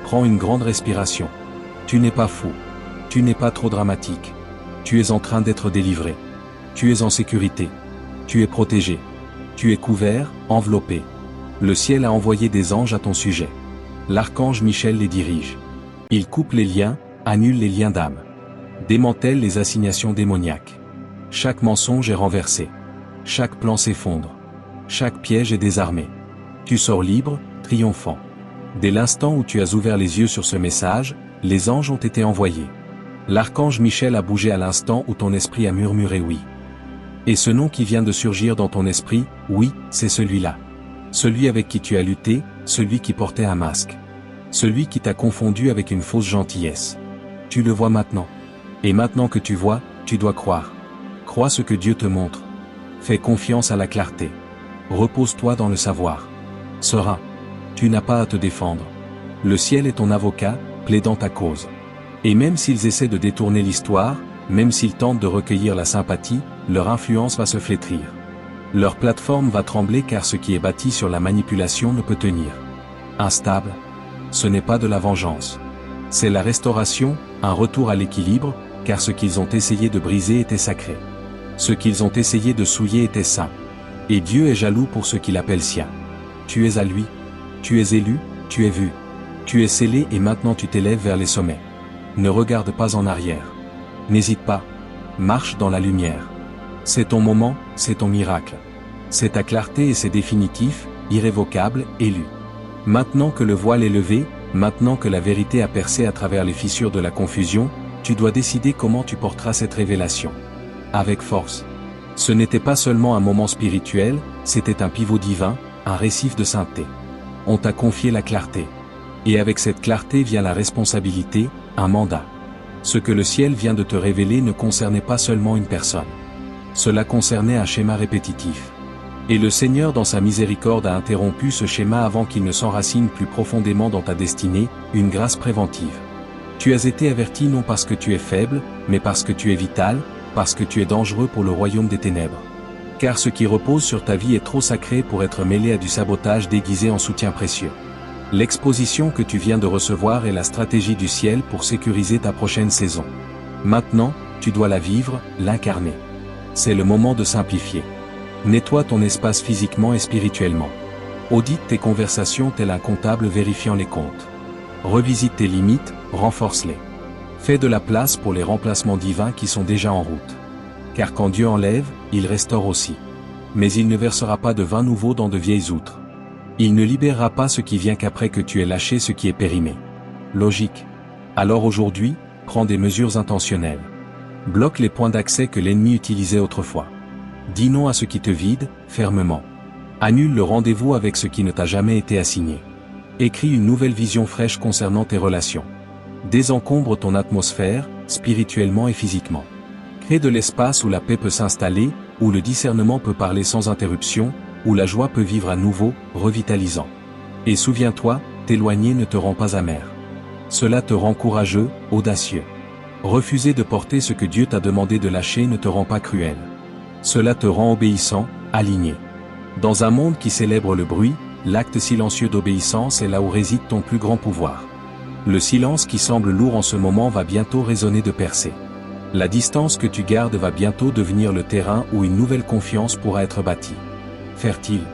Prends une grande respiration. Tu n'es pas fou. Tu n'es pas trop dramatique. Tu es en train d'être délivré. Tu es en sécurité. Tu es protégé. Tu es couvert, enveloppé. Le ciel a envoyé des anges à ton sujet. L'archange Michel les dirige. Il coupe les liens, annule les liens d'âme. Démantèle les assignations démoniaques. Chaque mensonge est renversé. Chaque plan s'effondre. Chaque piège est désarmé. Tu sors libre, triomphant. Dès l'instant où tu as ouvert les yeux sur ce message, les anges ont été envoyés. L'archange Michel a bougé à l'instant où ton esprit a murmuré oui. Et ce nom qui vient de surgir dans ton esprit, oui, c'est celui-là. Celui avec qui tu as lutté, celui qui portait un masque. Celui qui t'a confondu avec une fausse gentillesse. Tu le vois maintenant. Et maintenant que tu vois, tu dois croire. Crois ce que Dieu te montre. Fais confiance à la clarté. Repose-toi dans le savoir. Serein. Tu n'as pas à te défendre. Le ciel est ton avocat, plaidant ta cause. Et même s'ils essaient de détourner l'histoire, même s'ils tentent de recueillir la sympathie, leur influence va se flétrir. Leur plateforme va trembler car ce qui est bâti sur la manipulation ne peut tenir. Instable. Ce n'est pas de la vengeance. C'est la restauration, un retour à l'équilibre, car ce qu'ils ont essayé de briser était sacré. Ce qu'ils ont essayé de souiller était saint. Et Dieu est jaloux pour ce qu'il appelle sien. Tu es à lui. Tu es élu, tu es vu. Tu es scellé et maintenant tu t'élèves vers les sommets. Ne regarde pas en arrière. N'hésite pas. Marche dans la lumière. C'est ton moment, c'est ton miracle. C'est ta clarté et c'est définitif, irrévocable, élu. Maintenant que le voile est levé, maintenant que la vérité a percé à travers les fissures de la confusion, tu dois décider comment tu porteras cette révélation. Avec force. Ce n'était pas seulement un moment spirituel, c'était un pivot divin, un récif de sainteté. On t'a confié la clarté. Et avec cette clarté vient la responsabilité, un mandat. Ce que le ciel vient de te révéler ne concernait pas seulement une personne. Cela concernait un schéma répétitif. Et le Seigneur dans sa miséricorde a interrompu ce schéma avant qu'il ne s'enracine plus profondément dans ta destinée, une grâce préventive. Tu as été averti non parce que tu es faible, mais parce que tu es vital, parce que tu es dangereux pour le royaume des ténèbres. Car ce qui repose sur ta vie est trop sacré pour être mêlé à du sabotage déguisé en soutien précieux. L'exposition que tu viens de recevoir est la stratégie du ciel pour sécuriser ta prochaine saison. Maintenant, tu dois la vivre, l'incarner. C'est le moment de simplifier. Nettoie ton espace physiquement et spirituellement. Audite tes conversations tel un comptable vérifiant les comptes. Revisite tes limites, renforce-les. Fais de la place pour les remplacements divins qui sont déjà en route. Car quand Dieu enlève, il restaure aussi. Mais il ne versera pas de vin nouveau dans de vieilles outres. Il ne libérera pas ce qui vient qu'après que tu aies lâché ce qui est périmé. Logique. Alors aujourd'hui, prends des mesures intentionnelles. Bloque les points d'accès que l'ennemi utilisait autrefois. Dis non à ce qui te vide, fermement. Annule le rendez-vous avec ce qui ne t'a jamais été assigné. Écris une nouvelle vision fraîche concernant tes relations. Désencombre ton atmosphère, spirituellement et physiquement. Crée de l'espace où la paix peut s'installer, où le discernement peut parler sans interruption, où la joie peut vivre à nouveau, revitalisant. Et souviens-toi, t'éloigner ne te rend pas amer. Cela te rend courageux, audacieux. Refuser de porter ce que Dieu t'a demandé de lâcher ne te rend pas cruel. Cela te rend obéissant, aligné. Dans un monde qui célèbre le bruit, l'acte silencieux d'obéissance est là où réside ton plus grand pouvoir. Le silence qui semble lourd en ce moment va bientôt résonner de percées. La distance que tu gardes va bientôt devenir le terrain où une nouvelle confiance pourra être bâtie. Fertile.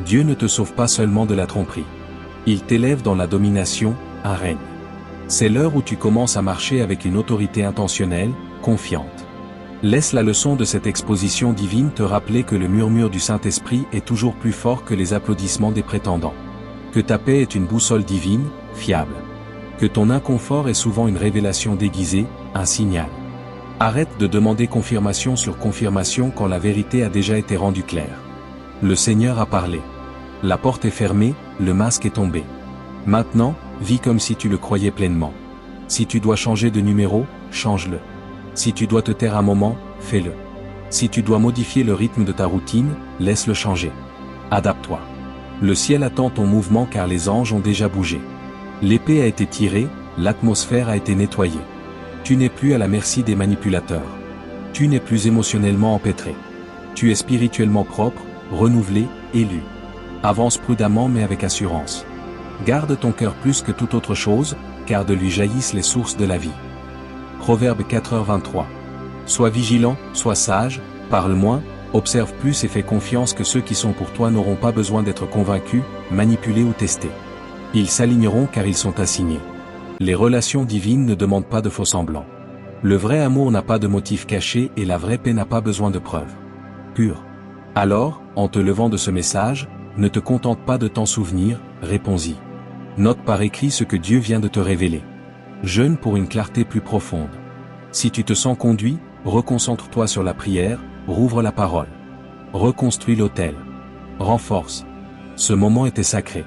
Dieu ne te sauve pas seulement de la tromperie. Il t'élève dans la domination, un règne. C'est l'heure où tu commences à marcher avec une autorité intentionnelle, confiante. Laisse la leçon de cette exposition divine te rappeler que le murmure du Saint-Esprit est toujours plus fort que les applaudissements des prétendants. Que ta paix est une boussole divine, fiable. Que ton inconfort est souvent une révélation déguisée, un signal. Arrête de demander confirmation sur confirmation quand la vérité a déjà été rendue claire. Le Seigneur a parlé. La porte est fermée, le masque est tombé. Maintenant, vis comme si tu le croyais pleinement. Si tu dois changer de numéro, change-le. Si tu dois te taire un moment, fais-le. Si tu dois modifier le rythme de ta routine, laisse-le changer. Adapte-toi. Le ciel attend ton mouvement car les anges ont déjà bougé. L'épée a été tirée, l'atmosphère a été nettoyée. Tu n'es plus à la merci des manipulateurs. Tu n'es plus émotionnellement empêtré. Tu es spirituellement propre, renouvelé, élu. Avance prudemment mais avec assurance. Garde ton cœur plus que toute autre chose, car de lui jaillissent les sources de la vie. Proverbe 4h23. Sois vigilant, sois sage, parle moins, observe plus et fais confiance que ceux qui sont pour toi n'auront pas besoin d'être convaincus, manipulés ou testés. Ils s'aligneront car ils sont assignés. Les relations divines ne demandent pas de faux semblants. Le vrai amour n'a pas de motif caché et la vraie paix n'a pas besoin de preuves. Pure. Alors, en te levant de ce message, ne te contente pas de t'en souvenir, réponds-y. Note par écrit ce que Dieu vient de te révéler. Jeûne pour une clarté plus profonde. Si tu te sens conduit, reconcentre-toi sur la prière, rouvre la parole. Reconstruis l'autel. Renforce. Ce moment était sacré.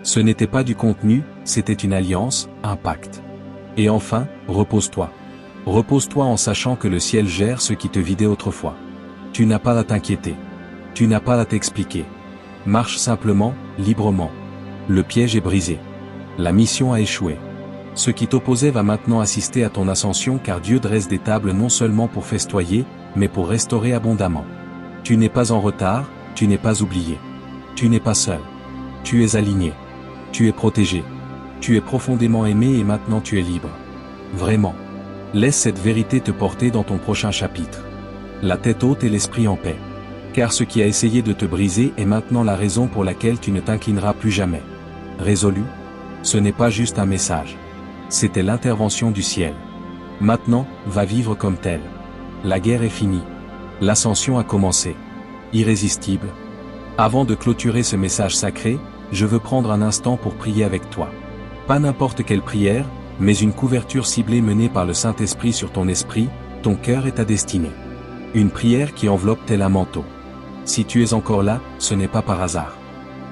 Ce n'était pas du contenu, c'était une alliance, un pacte. Et enfin, repose-toi. Repose-toi en sachant que le ciel gère ce qui te vidait autrefois. Tu n'as pas à t'inquiéter. Tu n'as pas à t'expliquer. Marche simplement, librement. Le piège est brisé. La mission a échoué. Ce qui t'opposait va maintenant assister à ton ascension car Dieu dresse des tables non seulement pour festoyer, mais pour restaurer abondamment. Tu n'es pas en retard, tu n'es pas oublié. Tu n'es pas seul. Tu es aligné. Tu es protégé. Tu es profondément aimé et maintenant tu es libre. Vraiment. Laisse cette vérité te porter dans ton prochain chapitre. La tête haute et l'esprit en paix. Car ce qui a essayé de te briser est maintenant la raison pour laquelle tu ne t'inclineras plus jamais. Résolu? Ce n'est pas juste un message. C'était l'intervention du ciel. Maintenant, va vivre comme tel. La guerre est finie. L'ascension a commencé. Irrésistible. Avant de clôturer ce message sacré, je veux prendre un instant pour prier avec toi. Pas n'importe quelle prière, mais une couverture ciblée menée par le Saint-Esprit sur ton esprit, ton cœur et ta destinée. Une prière qui enveloppe tel un manteau. Si tu es encore là, ce n'est pas par hasard.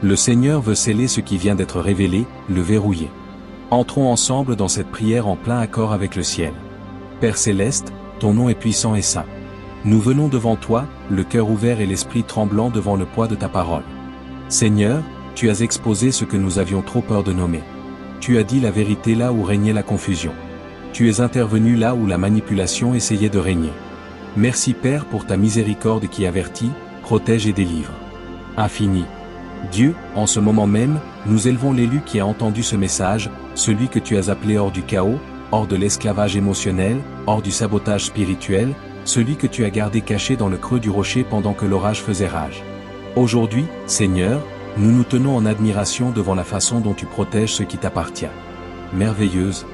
Le Seigneur veut sceller ce qui vient d'être révélé, le verrouiller. Entrons ensemble dans cette prière en plein accord avec le ciel. Père Céleste, ton nom est puissant et saint. Nous venons devant toi, le cœur ouvert et l'esprit tremblant devant le poids de ta parole. Seigneur, tu as exposé ce que nous avions trop peur de nommer. Tu as dit la vérité là où régnait la confusion. Tu es intervenu là où la manipulation essayait de régner. Merci Père pour ta miséricorde qui avertit, protège et délivre. Infini. Dieu, en ce moment même, nous élevons l'élu qui a entendu ce message, celui que tu as appelé hors du chaos, hors de l'esclavage émotionnel, hors du sabotage spirituel, celui que tu as gardé caché dans le creux du rocher pendant que l'orage faisait rage. Aujourd'hui, Seigneur, nous nous tenons en admiration devant la façon dont tu protèges ce qui t'appartient. Merveilleuse.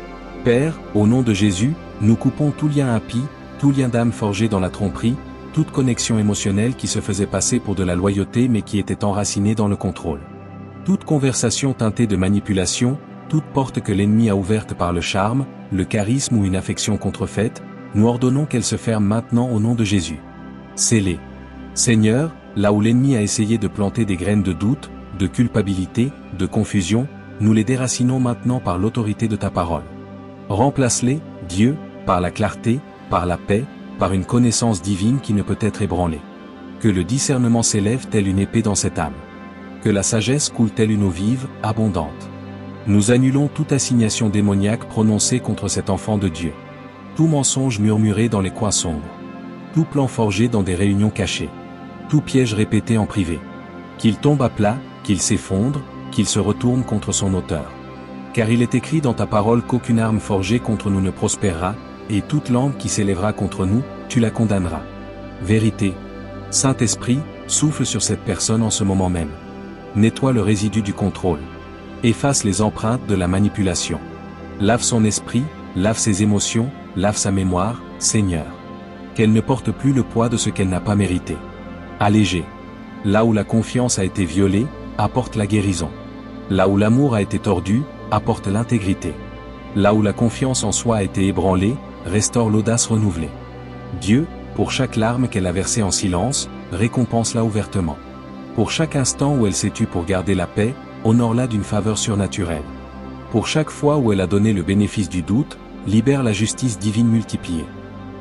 Père, au nom de Jésus, nous coupons tout lien impie, tout lien d'âme forgé dans la tromperie, toute connexion émotionnelle qui se faisait passer pour de la loyauté mais qui était enracinée dans le contrôle. Toute conversation teintée de manipulation, toute porte que l'ennemi a ouverte par le charme, le charisme ou une affection contrefaite, nous ordonnons qu'elle se ferme maintenant au nom de Jésus. Scellez. Seigneur, là où l'ennemi a essayé de planter des graines de doute, de culpabilité, de confusion, nous les déracinons maintenant par l'autorité de ta parole. Remplace-les, Dieu, par la clarté, par la paix, par une connaissance divine qui ne peut être ébranlée. Que le discernement s'élève telle une épée dans cette âme. Que la sagesse coule telle une eau vive, abondante. Nous annulons toute assignation démoniaque prononcée contre cet enfant de Dieu. Tout mensonge murmuré dans les coins sombres. Tout plan forgé dans des réunions cachées. Tout piège répété en privé. Qu'il tombe à plat, qu'il s'effondre, qu'il se retourne contre son auteur. Car il est écrit dans ta parole qu'aucune arme forgée contre nous ne prospérera, et toute langue qui s'élèvera contre nous, tu la condamneras. Vérité. Saint-Esprit, souffle sur cette personne en ce moment même. Nettoie le résidu du contrôle. Efface les empreintes de la manipulation. Lave son esprit, lave ses émotions, lave sa mémoire, Seigneur. Qu'elle ne porte plus le poids de ce qu'elle n'a pas mérité. Allégé. Là où la confiance a été violée, apporte la guérison. Là où l'amour a été tordu, apporte l'intégrité. Là où la confiance en soi a été ébranlée, restaure l'audace renouvelée. Dieu, pour chaque larme qu'elle a versée en silence, récompense-la ouvertement. Pour chaque instant où elle s'est tue pour garder la paix, honore-la d'une faveur surnaturelle. Pour chaque fois où elle a donné le bénéfice du doute, libère la justice divine multipliée.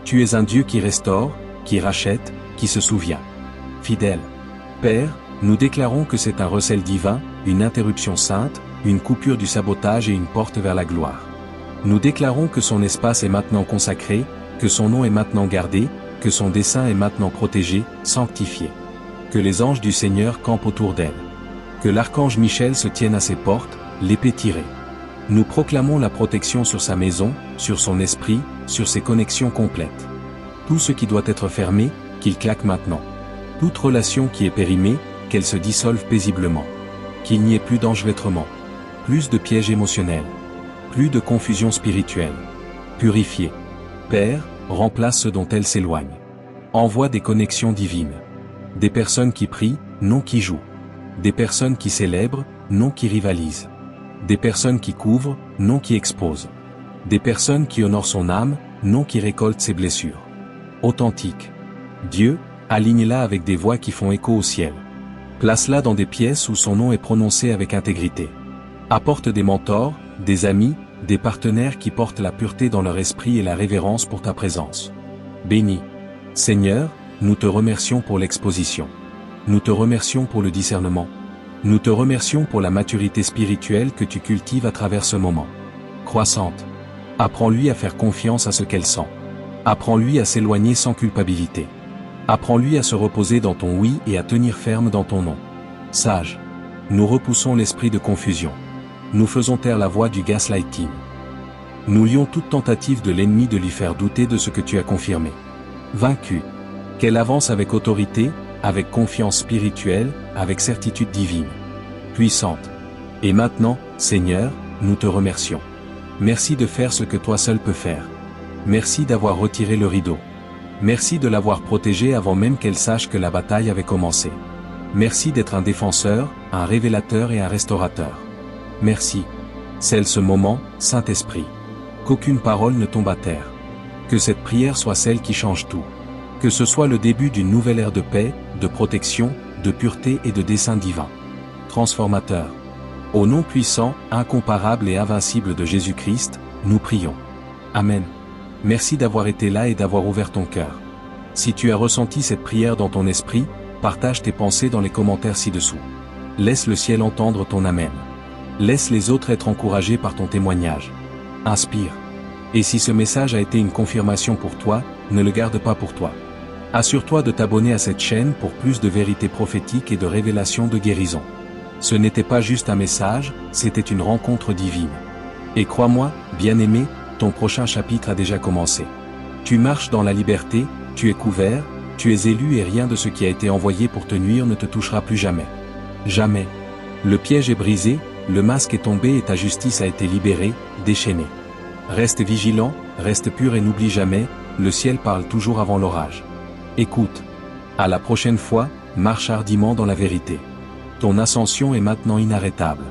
Tu es un Dieu qui restaure, qui rachète, qui se souvient. Fidèle. Père, nous déclarons que c'est un recel divin, une interruption sainte, une coupure du sabotage et une porte vers la gloire. Nous déclarons que son espace est maintenant consacré, que son nom est maintenant gardé, que son dessein est maintenant protégé, sanctifié. Que les anges du Seigneur campent autour d'elle. Que l'archange Michel se tienne à ses portes, l'épée tirée. Nous proclamons la protection sur sa maison, sur son esprit, sur ses connexions complètes. Tout ce qui doit être fermé, qu'il claque maintenant. Toute relation qui est périmée, qu'elle se dissolve paisiblement. Qu'il n'y ait plus d'enchevêtrement. Plus de pièges émotionnels. Plus de confusion spirituelle. Purifiée. Père, remplace ce dont elle s'éloigne. Envoie des connexions divines. Des personnes qui prient, non qui jouent. Des personnes qui célèbrent, non qui rivalisent. Des personnes qui couvrent, non qui exposent. Des personnes qui honorent son âme, non qui récolte ses blessures. Authentique. Dieu, aligne-la avec des voix qui font écho au ciel. Place-la dans des pièces où son nom est prononcé avec intégrité. Apporte des mentors, des amis, des partenaires qui portent la pureté dans leur esprit et la révérence pour ta présence. Béni. Seigneur, nous te remercions pour l'exposition. Nous te remercions pour le discernement. Nous te remercions pour la maturité spirituelle que tu cultives à travers ce moment. Croissante. Apprends-lui à faire confiance à ce qu'elle sent. Apprends-lui à s'éloigner sans culpabilité. Apprends-lui à se reposer dans ton oui et à tenir ferme dans ton non. Sage. Nous repoussons l'esprit de confusion. Nous faisons taire la voix du gaslighting. Nous lions toute tentative de l'ennemi de lui faire douter de ce que tu as confirmé. Vaincu. Qu'elle avance avec autorité, avec confiance spirituelle, avec certitude divine. Puissante. Et maintenant, Seigneur, nous te remercions. Merci de faire ce que toi seul peux faire. Merci d'avoir retiré le rideau. Merci de l'avoir protégée avant même qu'elle sache que la bataille avait commencé. Merci d'être un défenseur, un révélateur et un restaurateur. Merci. Scelle ce moment, Saint-Esprit. Qu'aucune parole ne tombe à terre. Que cette prière soit celle qui change tout. Que ce soit le début d'une nouvelle ère de paix, de protection, de pureté et de dessein divin. Transformateur. Au nom puissant, incomparable et invincible de Jésus-Christ, nous prions. Amen. Merci d'avoir été là et d'avoir ouvert ton cœur. Si tu as ressenti cette prière dans ton esprit, partage tes pensées dans les commentaires ci-dessous. Laisse le ciel entendre ton Amen. Laisse les autres être encouragés par ton témoignage. Inspire. Et si ce message a été une confirmation pour toi, ne le garde pas pour toi. Assure-toi de t'abonner à cette chaîne pour plus de vérités prophétiques et de révélations de guérison. Ce n'était pas juste un message, c'était une rencontre divine. Et crois-moi, bien-aimé, ton prochain chapitre a déjà commencé. Tu marches dans la liberté, tu es couvert, tu es élu et rien de ce qui a été envoyé pour te nuire ne te touchera plus jamais. Jamais. Le piège est brisé, le masque est tombé et ta justice a été libérée, déchaînée. Reste vigilant, reste pur et n'oublie jamais, le ciel parle toujours avant l'orage. Écoute. À la prochaine fois, marche hardiment dans la vérité. Ton ascension est maintenant inarrêtable.